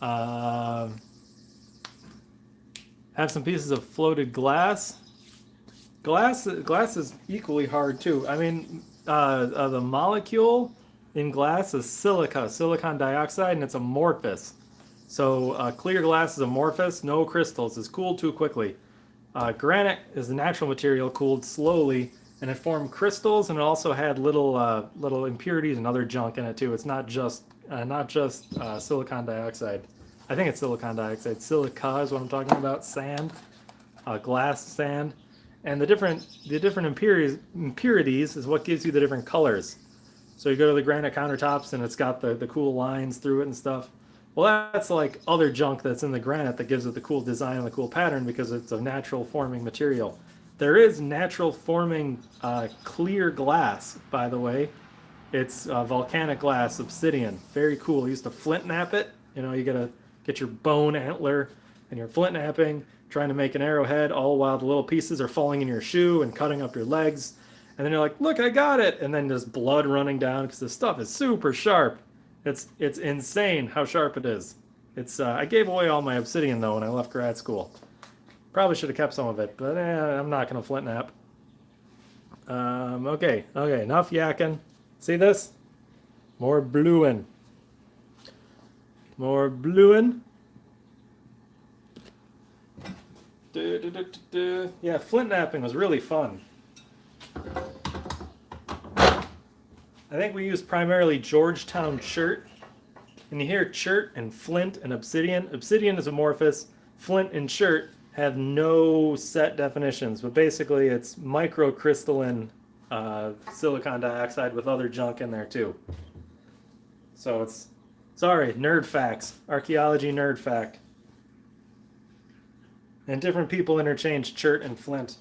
Have some pieces of floated glass. Glass is equally hard, too. I mean, the molecule in glass is silica, silicon dioxide, and it's amorphous. So clear glass is amorphous, no crystals. It's cooled too quickly. Granite is a natural material cooled slowly, and it formed crystals, and it also had little impurities and other junk in it too. It's not just silicon dioxide. I think it's silicon dioxide. Silica is what I'm talking about. Sand, glass sand, and the different impurities is what gives you the different colors. So you go to the granite countertops, and it's got the cool lines through it and stuff. Well, that's like other junk that's in the granite that gives it the cool design and the cool pattern because it's a natural forming material. There is natural forming clear glass, by the way. It's volcanic glass, obsidian. Very cool. I used to flint knap it. You know, you gotta get your bone antler and you're flint knapping, trying to make an arrowhead, all while the little pieces are falling in your shoe and cutting up your legs. And then you're like, look, I got it. And then there's blood running down because this stuff is super sharp. It's insane how sharp it is. I gave away all my obsidian though when I left grad school. Probably should have kept some of it, but I'm not gonna flint knap. Okay, enough yakking. See this? More bluing. More bluing. Yeah, flint knapping was really fun. I think we used primarily Georgetown chert. And you hear chert and flint and obsidian. Obsidian is amorphous. Flint and chert have no set definitions, but basically it's microcrystalline silicon dioxide with other junk in there too. So it's, sorry, nerd facts. Archaeology nerd fact. And different people interchange chert and flint.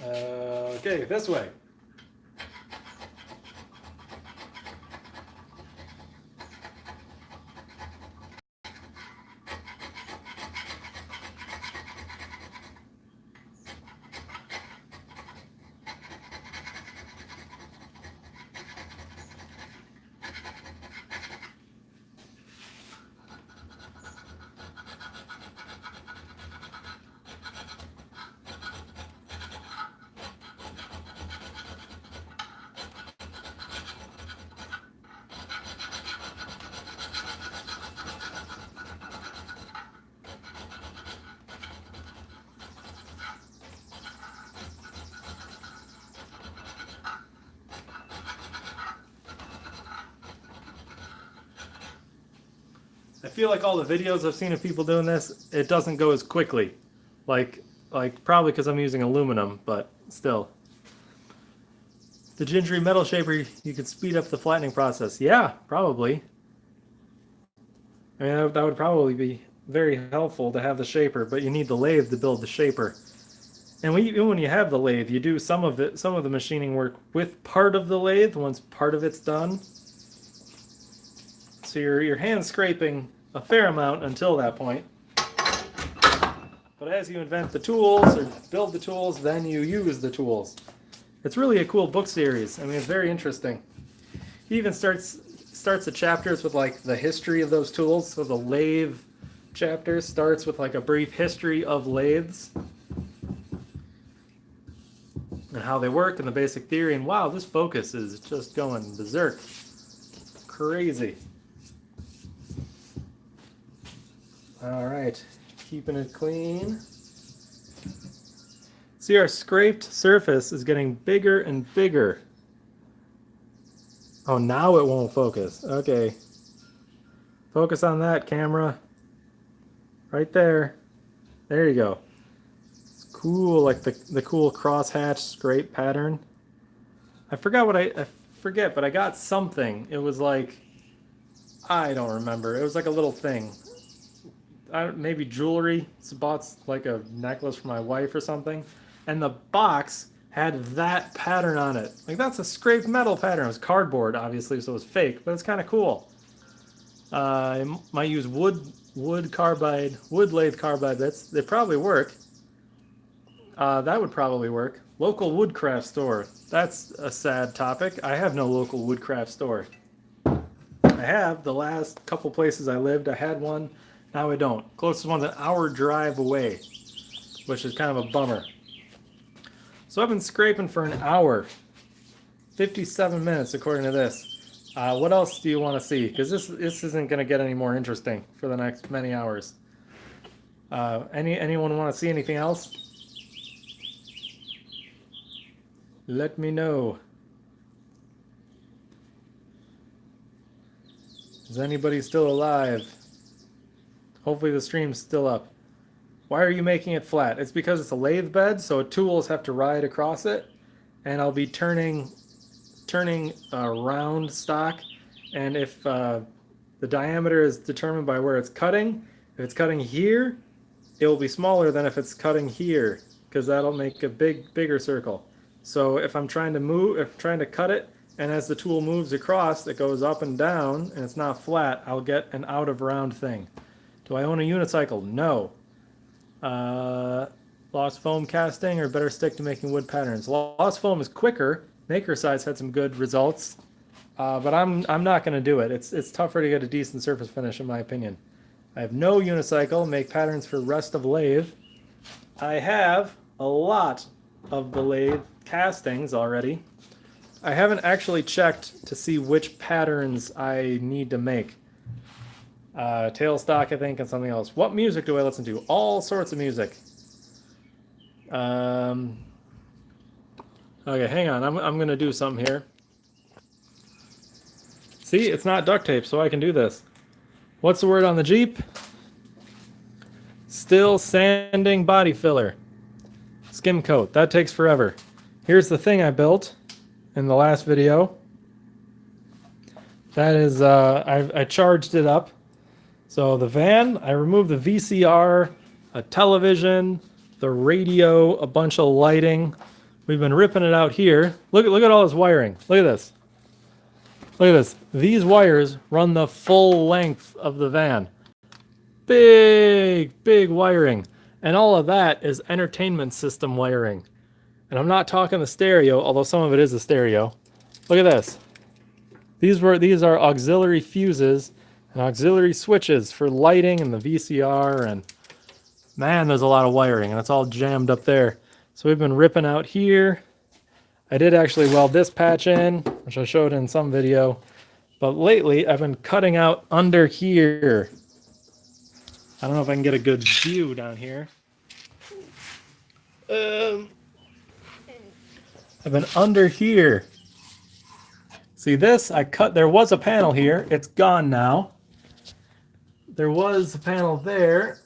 Okay, this way. feel like all the videos I've seen of people doing this, it doesn't go as quickly. Like probably because I'm using aluminum, but still. The gingery metal shaper, you could speed up the flattening process. Yeah, probably. I mean, that would probably be very helpful to have the shaper, but you need the lathe to build the shaper. And even when you have the lathe, you do some of the machining work with part of the lathe once part of it's done. So your hand scraping a fair amount until that point. But as you invent the tools or build the tools, then you use the tools. It's really a cool book series. I mean, it's very interesting. He even starts the chapters with like the history of those tools. So the lathe chapter starts with like a brief history of lathes and how they work and the basic theory. And wow, this focus is just going berserk. Crazy. All right, keeping it clean. See, our scraped surface is getting bigger and bigger. Oh, now it won't focus. Okay. Focus on that, camera. Right there. There you go. It's cool, like the cool crosshatch scrape pattern. I forgot what I forget, but I got something. It was like, I don't remember. It was like a little thing. Maybe jewelry. So I bought like a necklace for my wife or something. And the box had that pattern on it. Like, that's a scraped metal pattern. It was cardboard, obviously, so it was fake, but it's kind of cool. I might use wood lathe carbide bits. They probably work. That would probably work. Local woodcraft store. That's a sad topic. I have no local woodcraft store. I have the last couple places I lived. I had one. Now I don't. Closest one's an hour drive away, which is kind of a bummer. So I've been scraping for an hour, 57 minutes according to this. What else do you want to see? Because this isn't going to get any more interesting for the next many hours. Anyone want to see anything else? Let me know. Is anybody still alive? Hopefully the stream's still up. Why are you making it flat? It's because it's a lathe bed, so tools have to ride across it, and I'll be turning a round stock, and if the diameter is determined by where it's cutting, if it's cutting here, it will be smaller than if it's cutting here, because that'll make a bigger circle. So if I'm trying to cut it, and as the tool moves across, it goes up and down, and it's not flat, I'll get an out of round thing. Do I own a unicycle? No. Lost foam casting, or better stick to making wood patterns? Lost foam is quicker. Maker size had some good results, but I'm not going to do it. It's tougher to get a decent surface finish, in my opinion. I have no unicycle. Make patterns for rest of lathe. I have a lot of the lathe castings already. I haven't actually checked to see which patterns I need to make. Tailstock, I think, and something else. What music do I listen to? All sorts of music. Okay, hang on. I'm going to do something here. See, it's not duct tape, so I can do this. What's the word on the Jeep? Still sanding body filler. Skim coat. That takes forever. Here's the thing I built in the last video. That is, I charged it up. So the van, I removed the VCR, a television, the radio, a bunch of lighting. We've been ripping it out here. Look at all this wiring. Look at this. Look at this. These wires run the full length of the van. Big wiring. And all of that is entertainment system wiring. And I'm not talking the stereo, although some of it is a stereo. Look at this. These are auxiliary fuses and auxiliary switches for lighting and the VCR, and man, there's a lot of wiring, and it's all jammed up there. So we've been ripping out here. I did actually weld this patch in, which I showed in some video, but lately I've been cutting out under here. I don't know if I can get a good view down here. I've been under here. See this? I cut, there was a panel here. It's gone now. there was a panel there.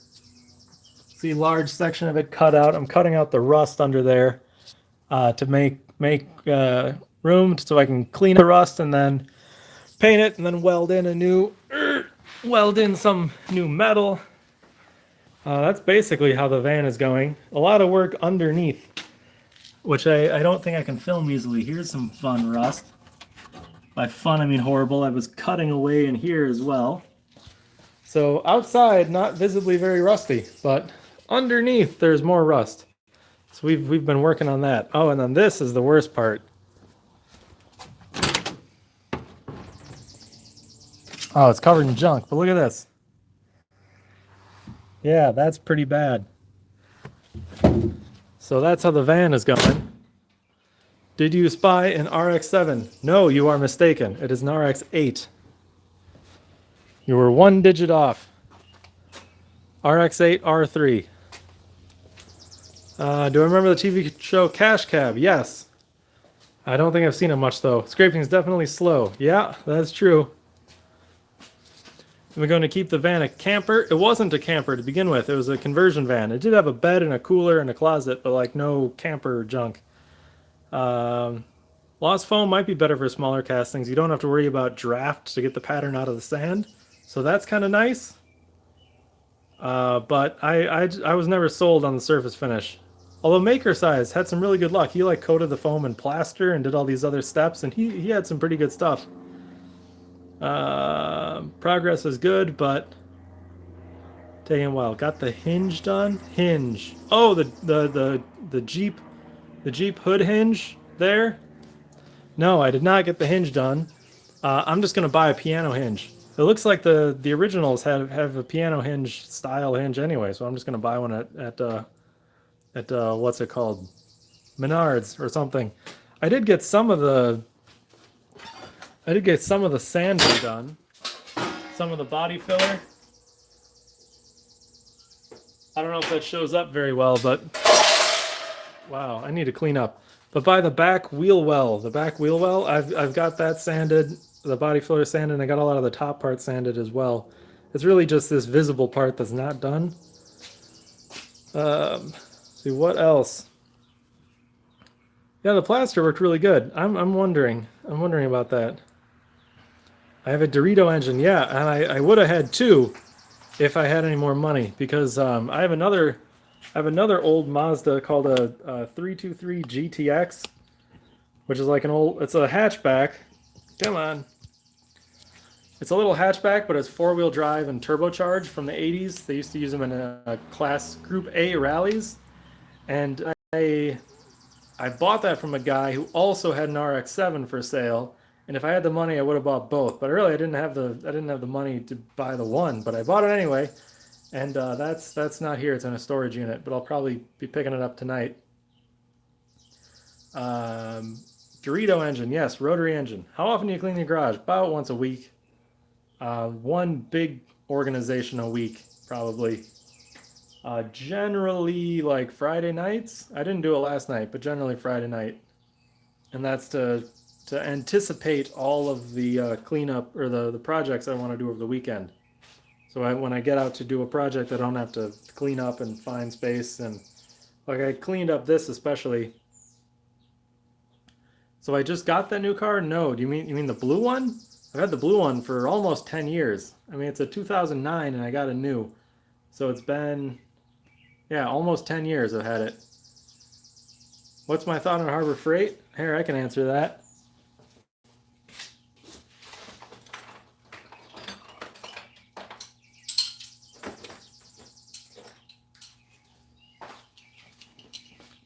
See, large section of it cut out. I'm cutting out the rust under there to make room so I can clean the rust and then paint it and then weld in some new metal. That's basically how the van is going. A lot of work underneath, which I don't think I can film easily. Here's some fun rust. By fun, I mean horrible. I was cutting away in here as well. So outside, not visibly very rusty, but underneath there's more rust. So we've been working on that. Oh, and then this is the worst part. Oh, it's covered in junk, but look at this. Yeah, that's pretty bad. So that's how the van is going. Did you spy an RX-7? No, you are mistaken. It is an RX-8. You were one digit off. RX-8 R3. Do I remember the TV show Cash Cab? Yes. I don't think I've seen it much though. Scraping is definitely slow. Yeah, that's true. Am I going to keep the van a camper? It wasn't a camper to begin with. It was a conversion van. It did have a bed and a cooler and a closet, but like no camper junk. Lost foam might be better for smaller castings. You don't have to worry about draft to get the pattern out of the sand. So that's kind of nice. But I was never sold on the surface finish. Although Maker Size had some really good luck. He like coated the foam in plaster and did all these other steps, and he had some pretty good stuff. Progress is good, but taking a while. Got the hinge done. Hinge. Oh, the Jeep hood hinge there. No, I did not get the hinge done. I'm just gonna buy a piano hinge. It looks like the originals have a piano hinge style hinge anyway, so I'm just gonna buy one at what's it called, Menards or something. I did get some of the sanding done, some of the body filler. I don't know if that shows up very well, but wow, I need to clean up. But by the back wheel well, I've got that sanded, the body filler sanded, and I got a lot of the top part sanded as well. It's really just this visible part that's not done. See what else? Yeah, the plaster worked really good. I'm wondering about that. I have a Dorito engine, yeah, and I would have had two if I had any more money, because I have another old Mazda called a 323 GTX, which is like it's a hatchback. Come on. It's a little hatchback, but it's four-wheel drive and turbocharged from the 80s. They used to use them in a class Group A rallies. And I bought that from a guy who also had an RX-7 for sale. And if I had the money, I would have bought both. But really, I didn't have the money to buy the one. But I bought it anyway. And that's not here. It's in a storage unit. But I'll probably be picking it up tonight. Dorito engine, yes, rotary engine. How often do you clean your garage? About once a week. One big organization a week, probably. Generally like Friday nights. I didn't do it last night, but generally Friday night. And that's to anticipate all of the cleanup or the projects I want to do over the weekend. So when I get out to do a project, I don't have to clean up and find space. And like I cleaned up this especially. So I just got that new car? No, you mean the blue one? I've had the blue one for almost 10 years. I mean, it's a 2009 and I got a new. So it's been, yeah, almost 10 years I've had it. What's my thought on Harbor Freight? Here, I can answer that.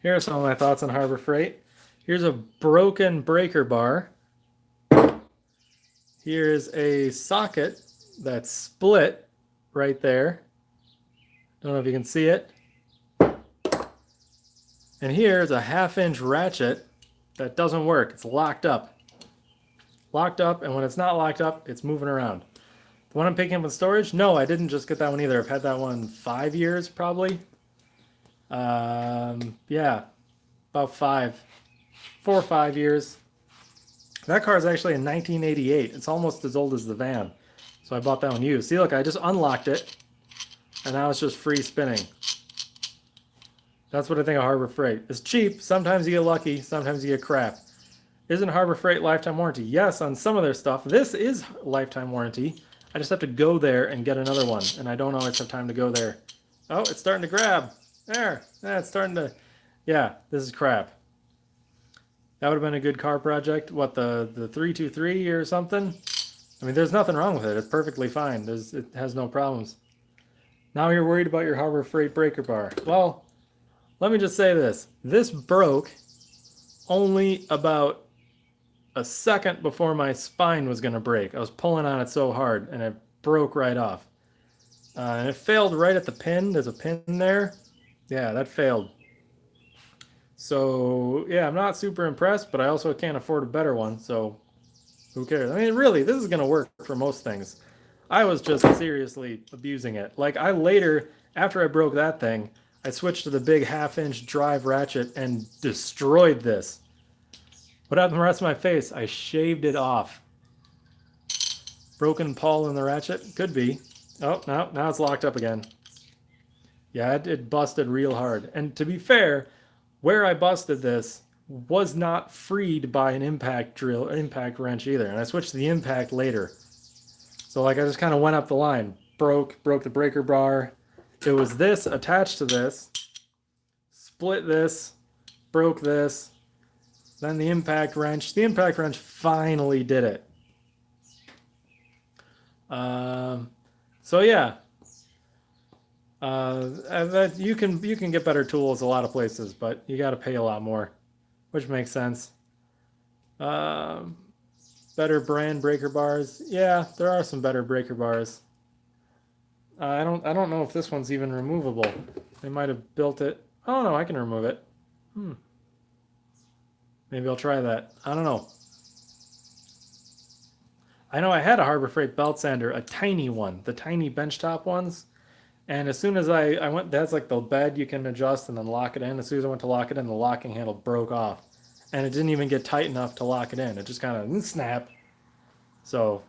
Here are some of my thoughts on Harbor Freight. Here's a broken breaker bar. Here's a socket that's split right there. Don't know if you can see it. And here's a 1/2-inch ratchet that doesn't work. It's locked up. Locked up, and when it's not locked up, it's moving around. The one I'm picking up in storage? No, I didn't just get that one either. I've had that one 5 years probably. Yeah, about 4 or 5 years. That car is actually a 1988. It's almost as old as the van. So I bought that one used. See, look, I just unlocked it, and now it's just free spinning. That's what I think of Harbor Freight. It's cheap. Sometimes you get lucky. Sometimes you get crap. Isn't Harbor Freight lifetime warranty? Yes, on some of their stuff. This is lifetime warranty. I just have to go there and get another one, and I don't always have time to go there. Oh, it's starting to grab. There. Yeah, it's starting to... Yeah, this is crap. That would have been a good car project. What, the 323 or something? I mean, there's nothing wrong with it. It's perfectly fine. It has no problems. Now you're worried about your Harbor Freight breaker bar. Well, let me just say this. This broke only about a second before my spine was going to break. I was pulling on it so hard, and it broke right off. And it failed right at the pin. There's a pin there. Yeah, that failed. So, yeah, I'm not super impressed, but I also can't afford a better one, so who cares? I mean, really, this is going to work for most things. I was just seriously abusing it. Like, I later, after I broke that thing, I switched to the big half-inch drive ratchet and destroyed this. What happened to the rest of my face? I shaved it off. Broken pawl in the ratchet? Could be. Oh, no, now it's locked up again. Yeah, it busted real hard. And to be fair, where I busted this was not freed by an impact wrench either. And I switched to the impact later. So like I just kind of went up the line. Broke the breaker bar. It was this attached to this. Split this. Broke this. Then the impact wrench. The impact wrench finally did it. So yeah. You can get better tools a lot of places, but you got to pay a lot more, which makes sense. Better brand breaker bars. Yeah, there are some better breaker bars. I don't know if this one's even removable. They might have built it. Oh no, I can remove it. Maybe I'll try that. I don't know. I know I had a Harbor Freight belt sander, a tiny one, the tiny benchtop ones. And as soon as I went, that's like the bed you can adjust and then lock it in. As soon as I went to lock it in, the locking handle broke off. And it didn't even get tight enough to lock it in. It just kind of snap. So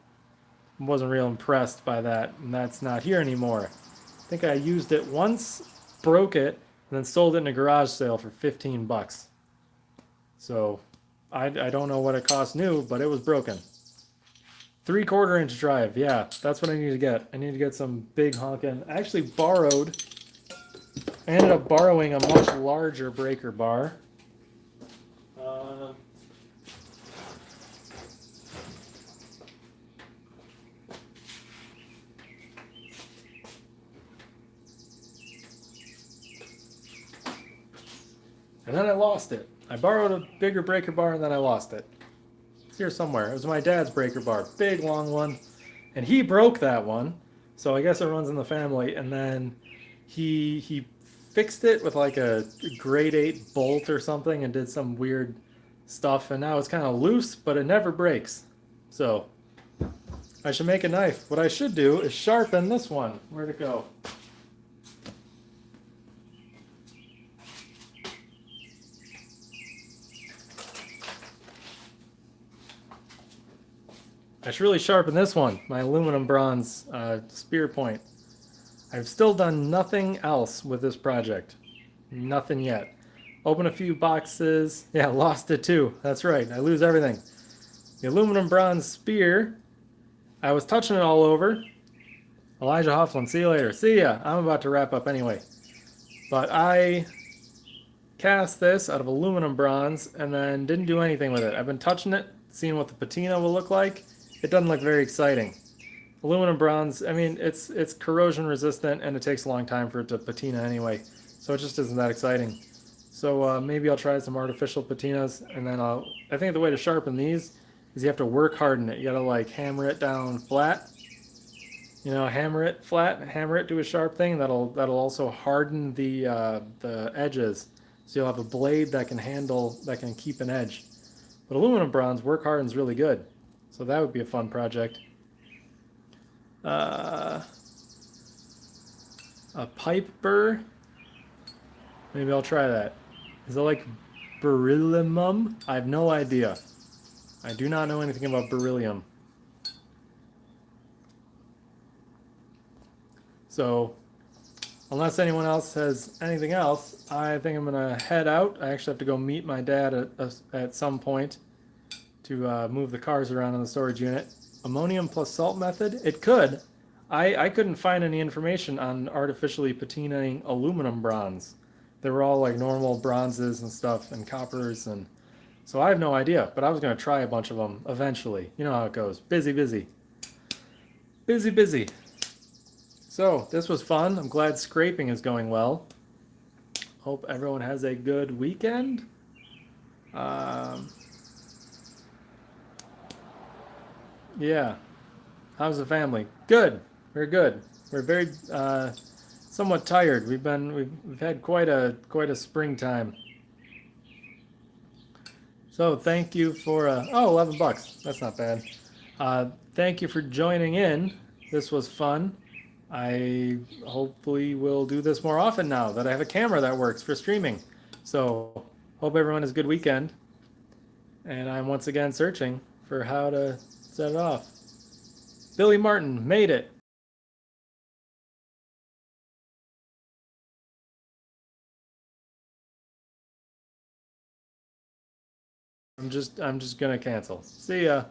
I wasn't real impressed by that. And that's not here anymore. I think I used it once, broke it, and then sold it in a garage sale for 15 bucks. So I don't know what it cost new, but it was broken. 3/4 inch drive, yeah, that's what I need to get. I need to get some big honkin'. I actually I ended up borrowing a much larger breaker bar. And then I lost it. I borrowed a bigger breaker bar and then I lost it. It's here somewhere. It was my dad's breaker bar, big long one, and he broke that one. So I guess it runs in the family. And then he fixed it with like a grade 8 bolt or something and did some weird stuff. And now it's kind of loose, but it never breaks. So I should make a knife. What I should do is sharpen this one. Where'd it go? I should really sharpen this one, my aluminum bronze spear point. I've still done nothing else with this project. Nothing yet. Open a few boxes. Yeah, lost it too. That's right, I lose everything. The aluminum bronze spear, I was touching it all over. Elijah Hofflin, see you later. See ya. I'm about to wrap up anyway. But I cast this out of aluminum bronze and then didn't do anything with it. I've been touching it, seeing what the patina will look like. It doesn't look very exciting. Aluminum bronze, I mean, it's corrosion resistant and it takes a long time for it to patina anyway. So it just isn't that exciting. So maybe I'll try some artificial patinas and then I think the way to sharpen these is you have to work harden it. You gotta like hammer it down flat. You know, hammer it flat, hammer it to a sharp thing. That'll also harden the edges. So you'll have a blade that can keep an edge. But aluminum bronze, work hardens really good. So that would be a fun project. A pipe burr. Maybe I'll try that. Is it like beryllium? I have no idea. I do not know anything about beryllium. So unless anyone else has anything else, I think I'm gonna head out. I actually have to go meet my dad at some point to move the cars around in the storage unit. Ammonium plus salt method? It could. I couldn't find any information on artificially patinaing aluminum bronze. They were all like normal bronzes and stuff and coppers, and so I have no idea, but I was going to try a bunch of them eventually. You know how it goes. Busy, busy. Busy, busy. So this was fun. I'm glad scraping is going well. Hope everyone has a good weekend. Um, yeah. How's the family? Good. We're good. We're very somewhat tired. We've had quite a springtime. So thank you for 11 bucks. That's not bad. Thank you for joining in. This was fun. I hopefully will do this more often now that I have a camera that works for streaming. So hope everyone has a good weekend. And I'm once again searching for how to set it off. Billy Martin made it. I'm just gonna cancel. See ya.